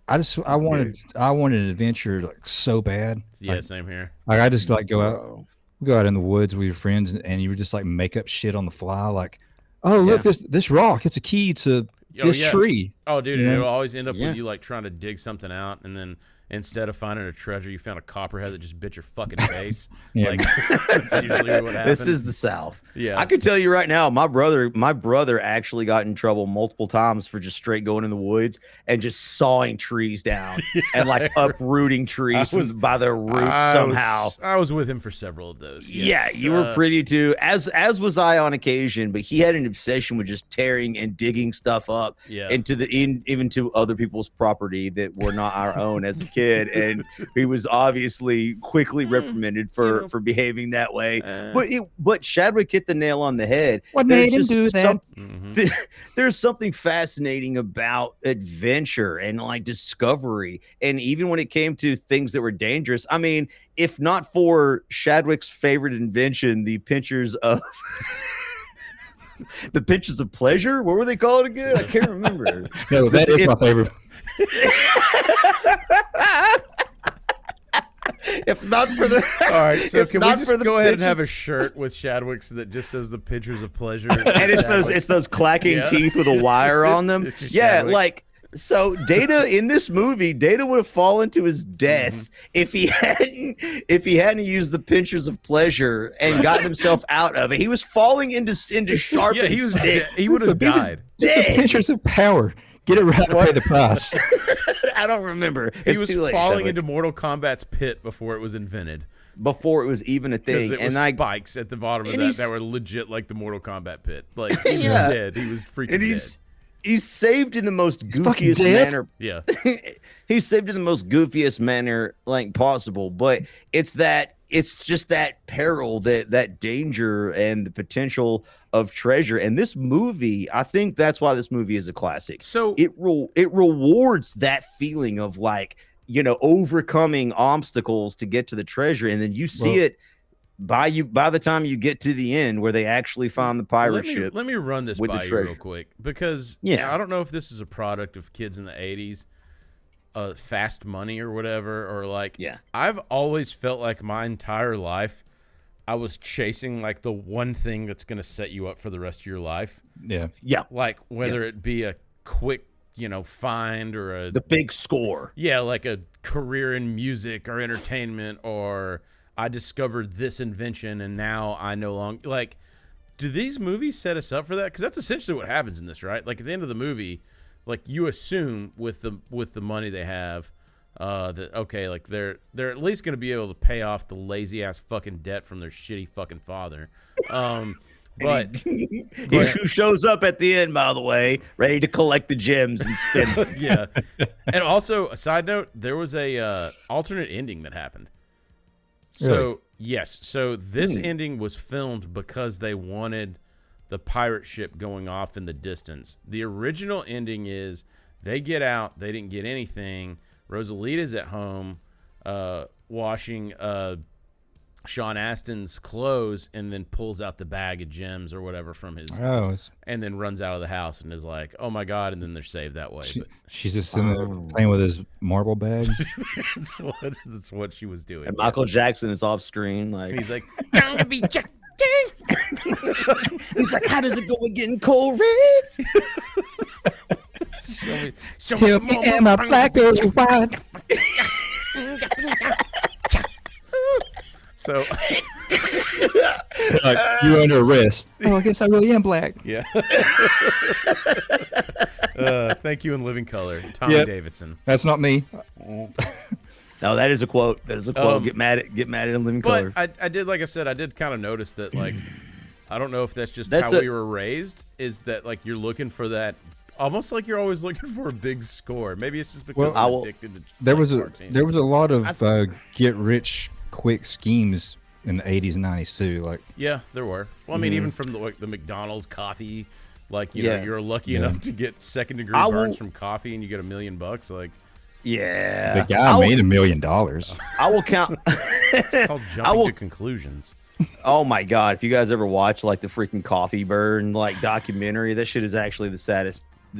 I wanted an adventure like so bad. Yeah, like, same here. Like I just like go out in the woods with your friends, and you would just like make up shit on the fly. Like, oh look, this rock, it's a key to this tree. Oh, dude, and it'll always end up with you like trying to dig something out, and then instead of finding a treasure, you found a copperhead that just bit your fucking face. Like that's usually what happens. This is the South. Yeah, I can tell you right now, my brother actually got in trouble multiple times for just straight going in the woods and just sawing trees down and like uprooting trees by their roots somehow. I was with him for several of those. Yes. Yeah, you were privy to, as was I on occasion, but he had an obsession with just tearing and digging stuff up even to other people's property that were not our own as a kid. And he was obviously quickly reprimanded for behaving that way. But Chadwick hit the nail on the head. What made him do that? There's something fascinating about adventure and like discovery. And even when it came to things that were dangerous, I mean, if not for Chadwick's favorite invention, the pinchers of the pinches of pleasure. What were they called again? I can't remember. No, that is my favorite. If not for the all right, so can we just go ahead and have a shirt with Chadwick's that just says the pictures of pleasure, and it's those clacking teeth with a wire on them. Chadwick. Like so Data in this movie, Data would have fallen to his death if he hadn't used the pinchers of pleasure and gotten himself out of it. He was falling into sharp. Yeah, he would have died. It's the pinchers of power. Get it right, pay the price. I don't remember. He was falling into Mortal Kombat's pit before it was invented. Before it was even a thing. It was spikes at the bottom of that were legit like the Mortal Kombat pit. Like, he was dead. He was freaking dead. He's saved in the most goofiest manner. Yeah. He's saved in the most goofiest manner like possible. But it's just that peril, that danger and the potential of treasure. And this movie, I think that's why this movie is a classic. So it rewards that feeling of like, you know, overcoming obstacles to get to the treasure, and then you see it by the time you get to the end where they actually find the pirate ship. Let me run this by you real quick, because I don't know if this is a product of kids in the 80s, fast money or whatever, or like, Yeah. I've always felt like my entire life I was chasing like the one thing that's going to set you up for the rest of your life. Yeah. Yeah. Like whether it be a quick, find or The big score. yeah, like a career in music or entertainment, or I discovered this invention and now I no longer like. Do these movies set us up for that? Because that's essentially what happens in this, right? Like at the end of the movie, like you assume with the money they have, that okay, like they're at least going to be able to pay off the lazy ass fucking debt from their shitty fucking father. But Who shows up at the end, by the way, ready to collect the gems and spend them. yeah, and also a side note, there was a alternate ending that happened. So Really? yes, so this ending was filmed because they wanted the pirate ship going off in the distance. The original ending is they get out, they didn't get anything. Rosalita's at home, washing Sean Astin's clothes, and then pulls out the bag of gems or whatever from his, and then runs out of the house and is like, "Oh my god!" And then they're saved that way. But She's just sitting there playing with his marble bags. that's what she was doing. And Michael Jackson is off screen. Like He's like, gonna be Jack. He's like, how does it go again, Cole Red? Tell me, am I black or white? so Like, you're under arrest. Oh, I guess I really am black. yeah. Thank you in living color, Tommy Yep. Davidson. That's not me. No, that is a quote. That is a quote. Get mad at in living color. But I did, like I said, I did kind of notice that, like, I don't know if that's just That's how we were raised, is that, like, you're looking for that, almost like you're always looking for a big score. Maybe it's just because I'm addicted to There was cartoons. a lot of get rich quick schemes in the 80s and 90s too. Like, Yeah, there were. Well, I mean, even from the McDonald's coffee, like, you know, you're lucky enough to get second-degree burns from coffee and you get $1 million, like. Yeah. the guy made $1 million. I will count. It's called jumping to conclusions. Oh my god! If you guys ever watch like the freaking coffee burn like documentary, that shit is actually the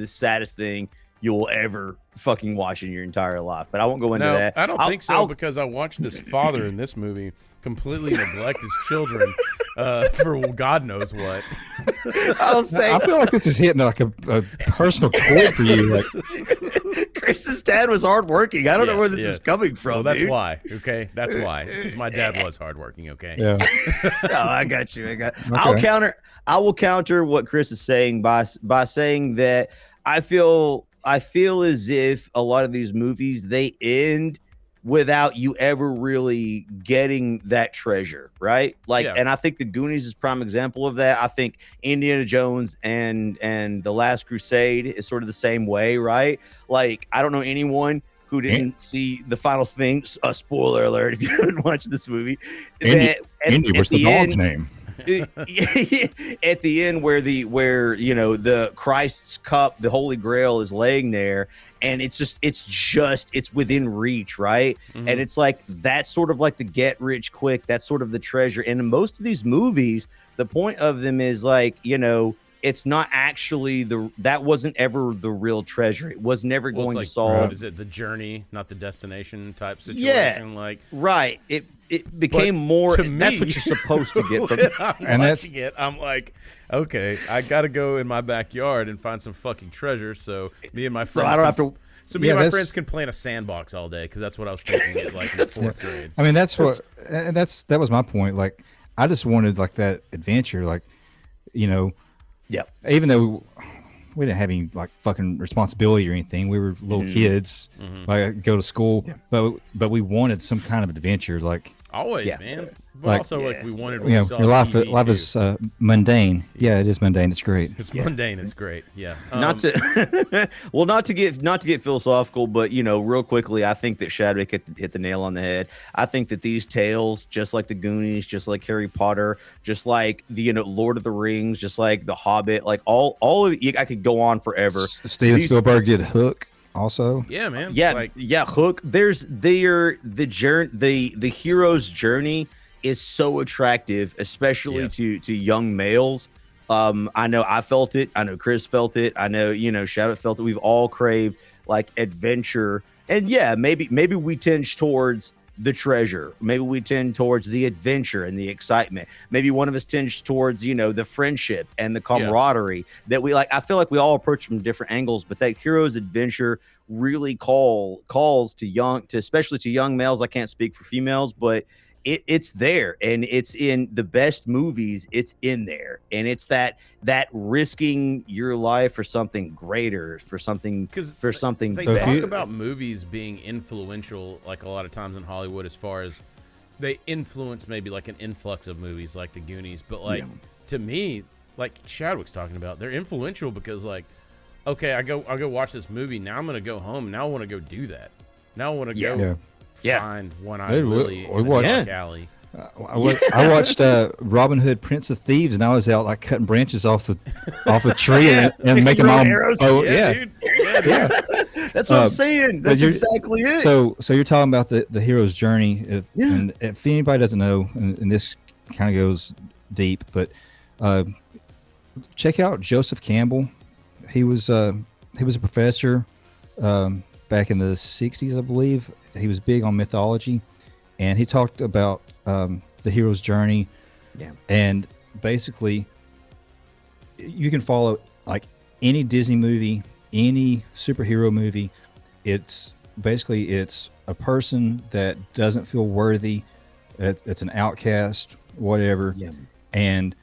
saddest thing you'll ever fucking watch in your entire life. But I won't go into that. I don't think so, because I watched this father in this movie completely neglect his children for God knows what. I'll say, I feel like this is hitting like a personal chord for you. Like, Chris's dad was hardworking. I don't know where this is coming from. Well, that's dude. why. Okay, that's why. It's because my dad was hardworking. Okay. yeah. Oh, I got you. I will counter what Chris is saying by saying that I feel as if a lot of these movies, they end without you ever really getting that treasure, right? Like, Yeah. and I think the Goonies is prime example of that. I think Indiana Jones and The Last Crusade is sort of the same way, right? Like, I don't know anyone who didn't see the final thing. Spoiler alert if you haven't watched this movie. Indy was the dog's name. At the end where the Christ's cup, the Holy Grail, is laying there, and it's within reach, right? And it's like that's sort of like the get rich quick, that's sort of the treasure. And in most of these movies, the point of them is like, it's not actually that wasn't ever the real treasure. It was never going to solve. Is it the journey, not the destination type situation? Yeah, like right. It became more. to me, that's what you're supposed to get from I'm And watching it. I'm like, okay, I got to go in my backyard and find some fucking treasure. So me and my friends. So I don't have to. So me and my friends can play in a sandbox all day, because that's what I was thinking like in fourth grade. I mean, that was my point. Like, I just wanted like that adventure, like, Yeah. even though we didn't have any like fucking responsibility or anything, we were little kids, like go to school, but we wanted some kind of adventure, like Always, Yeah. man. But Like- also, like, we wanted what we saw your on life TV, life too. is mundane. Yeah, it is mundane. It's great. It's mundane. It's great. Yeah. Not to get philosophical, but real quickly, I think that Chadwick hit the nail on the head. I think that these tales, just like the Goonies, just like Harry Potter, just like the Lord of the Rings, just like the Hobbit, like all of I could go on forever. Steven Spielberg did Hook also. Yeah, man. Yeah, Like, Hook. The journey, the hero's journey is so attractive, especially to young males. I know I felt it. I know Chris felt it. I know Chadwick felt it. We've all craved like adventure yeah, maybe we tinge towards the treasure. Maybe we tend towards the adventure and the excitement. Maybe one of us tinge towards, the friendship and the camaraderie that we like. I feel like we all approach from different angles, but that hero's adventure really calls to especially to young males. I can't speak for females, but it's there, and it's in the best movies. It's in there, and it's that risking your life for something greater, for something they better. talk about movies being influential, like a lot of times in Hollywood, as far as they influence maybe like an influx of movies like The Goonies. But like to me, like Chadwick's talking about, they're influential because like, okay, I'll go watch this movie. Now I'm gonna go home. Now I want to go do that. Now I want to go. Find one I really alley. I watched Robin Hood, Prince of Thieves, and I was out like cutting branches off a tree and making my own arrows. Oh dude. That's what I'm saying. That's exactly it. So you're talking about the hero's journey. And if anybody doesn't know, and this kind of goes deep, but check out Joseph Campbell. He was a professor back in the 60s, I believe. He was big on mythology, and he talked about the hero's journey. Yeah. And basically, you can follow like any Disney movie, any superhero movie. It's a person that doesn't feel worthy. It's an outcast, whatever. Yeah. And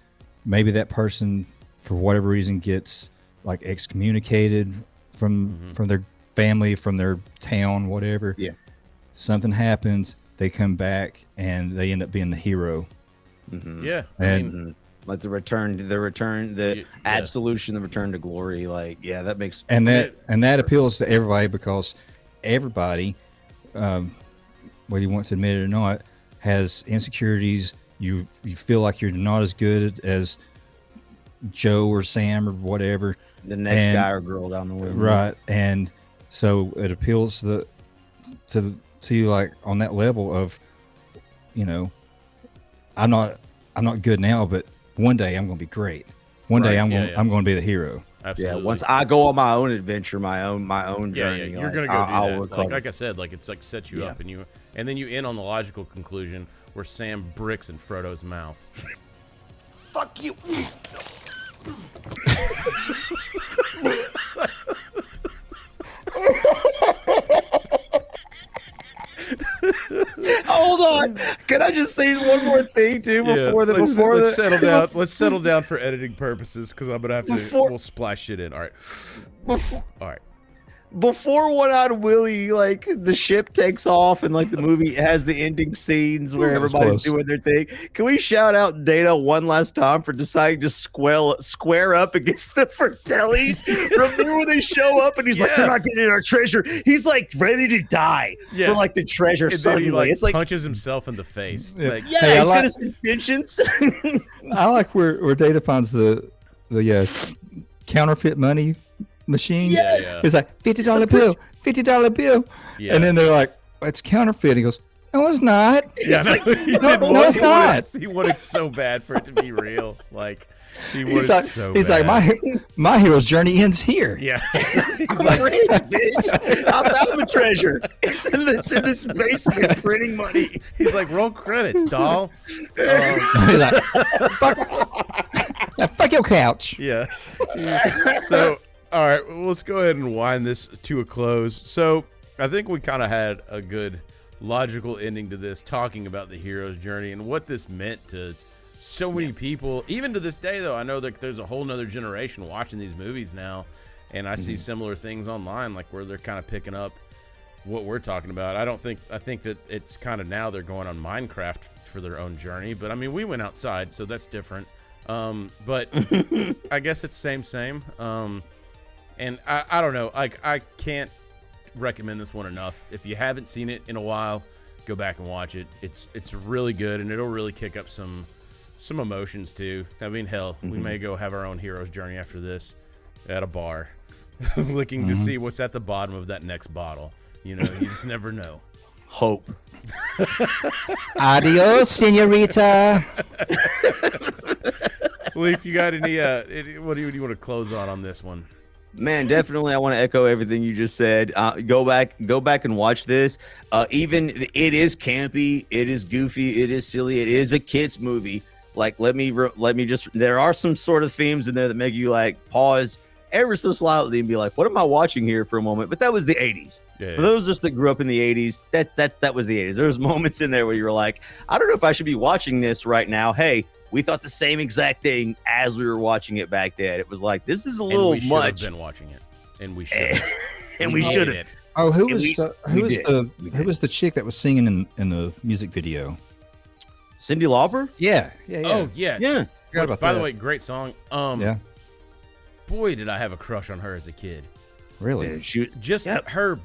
maybe that person, for whatever reason, gets like excommunicated from their family, from their town, whatever. Yeah. Something happens, they come back, and they end up being the hero. Mm-hmm. Yeah, and like the absolution, the return to glory. Like, yeah, that makes that appeals to everybody, because everybody, whether you want to admit it or not, has insecurities. You feel like you're not as good as Joe or Sam or whatever, the next guy or girl down the way, right? And so it appeals to you, like on that level of, I'm not good now, but one day I'm going to be great. One day I'm going to be the hero. Absolutely. Yeah. Once I go on my own adventure, my own journey, you're going to go do that. Like I said, like it's like sets you up, and then you end on the logical conclusion where Sam bricks in Frodo's mouth. Fuck you. Hold on. Can I just say one more thing too let's settle down. Let's settle down for editing purposes, because I'm gonna have to. We'll splash shit in. All right. All right. Before One-Eyed Willie, like the ship takes off and like the movie has the ending scenes where everybody's doing their thing. Can we shout out Dana one last time for deciding to square up against the Fratellis? Remember when they show up and he's like, "They're not getting our treasure." He's like ready to die for like the treasure. And then he it's like punches himself in the face. Yeah. Like, he's got his intentions. I like where Data finds the counterfeit money machine. Yes. It's like $50 bill, $50 bill. Yeah. And then they're like, it's counterfeit. He goes, no, it's not. Yeah, no, it's not. He wanted so bad for it to be real. Like, he's like, my hero's journey ends here. Yeah. He's like, bitch, I found the treasure. It's in this basement printing money. He's like, roll credits, doll. He's like, fuck your couch. Yeah. So, all right, well, let's go ahead and wind this to a close. So, I think we kind of had a good logical ending to this, talking about the hero's journey and what this meant to so many people. Even to this day, though, I know that there's a whole nother generation watching these movies now, and I see similar things online, like where they're kind of picking up what we're talking about. I think that it's kind of now they're going on Minecraft for their own journey, but I mean, we went outside, so that's different. But I guess it's same. And I don't know, like, I can't recommend this one enough. If you haven't seen it in a while, go back and watch it. It's really good, and it'll really kick up some emotions too. I mean, hell, we may go have our own hero's journey after this at a bar, looking to see what's at the bottom of that next bottle. You just never know. Hope. Adios, senorita. Leaf, you got any what do you want to close on this one? Man, definitely. I want to echo everything you just said. Go back and watch this. Even it is campy, it is goofy, it is silly, it is a kids movie. Like, let me just. There are some sort of themes in there that make you like pause ever so slightly and be like, "What am I watching here?" for a moment. But that was the '80s. Yeah. For those of us that grew up in the '80s, that was the '80s. There was moments in there where you were like, "I don't know if I should be watching this right now." Hey. We thought the same exact thing as we were watching it back then. It was like, this is a little and we much. Have been watching it, and we should. And we should have. Oh, who was the chick that was singing in the music video? Cyndi Lauper? Yeah. Oh yeah. Which, by the way, great song. Yeah. Boy, did I have a crush on her as a kid. Really? Just her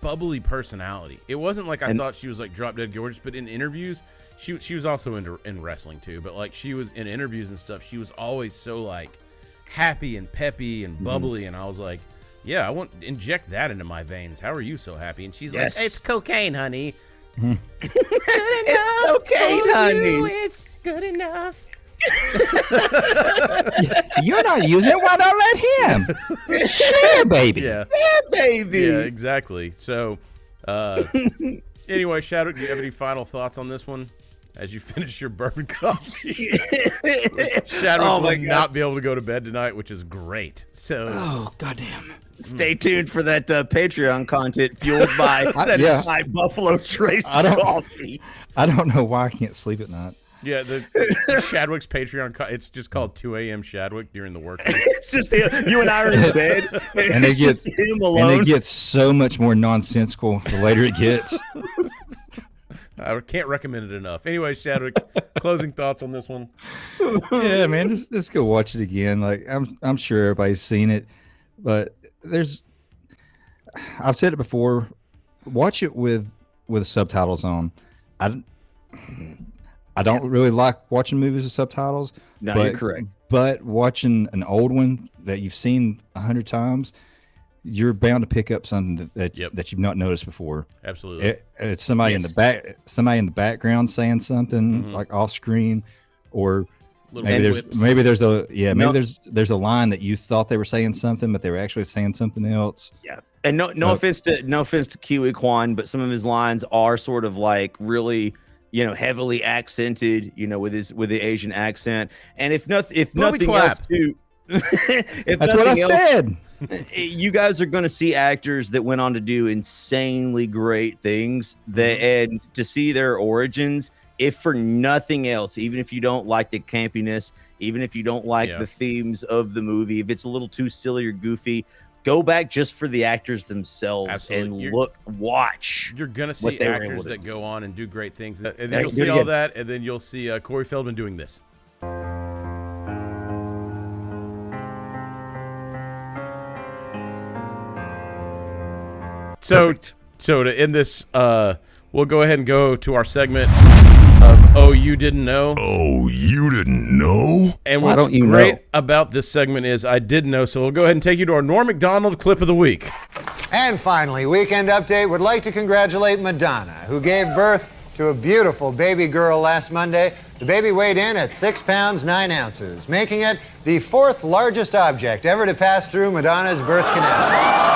bubbly personality. It wasn't like I thought she was like drop dead gorgeous, but in interviews. She was also in wrestling too, but like she was in interviews and stuff. She was always so like happy and peppy and bubbly, and I was like, yeah, I want to inject that into my veins. How are you so happy? And she's like, it's cocaine, honey. It's cocaine, honey. It's good enough. You're not using it. Why not let him? Sure, baby. Yeah, baby. Yeah, exactly. So, anyway, Shadow, do you have any final thoughts on this one? As you finish your bourbon coffee, Shadow will not be able to go to bed tonight, which is great. So, goddamn! Stay tuned for that Patreon content fueled by by Buffalo Trace coffee. I don't know why I can't sleep at night. Yeah, the Shadwick's Patreon. It's just called 2 a.m. Shadwick during the workday. It's just you and I are in bed, and it gets him alone. And it gets so much more nonsensical the later it gets. I can't recommend it enough. Anyway, Shadwick, closing thoughts on this one? Yeah, man, let's go watch it again. Like I'm sure everybody's seen it, but I've said it before. Watch it with subtitles on. I don't really like watching movies with subtitles. No, you're correct. But watching an old one that you've seen 100 times, you're bound to pick up something that you've not noticed before. Absolutely. It's somebody in the background saying something like off screen, or maybe there's a line that you thought they were saying something, but they were actually saying something else. Yeah. And no offense to Ke Huy Quan, but some of his lines are sort of like really, heavily accented, with the Asian accent. And if nothing else too, that's what I said. You guys are going to see actors that went on to do insanely great things and to see their origins, if for nothing else, even if you don't like the campiness, even if you don't like the themes of the movie, if it's a little too silly or goofy, go back just for the actors themselves and watch. You're going to see actors that go on and do great things. And then you'll see all that, and then you'll see Corey Feldman doing this. So to end this, we'll go ahead and go to our segment of Oh, You Didn't Know. Oh, you didn't know? And what's great about this segment is I did know, so we'll go ahead and take you to our Norm Macdonald clip of the week. And finally, Weekend Update would like to congratulate Madonna, who gave birth to a beautiful baby girl last Monday. The baby weighed in at 6 pounds, 9 ounces, making it the 4th largest object ever to pass through Madonna's birth canal.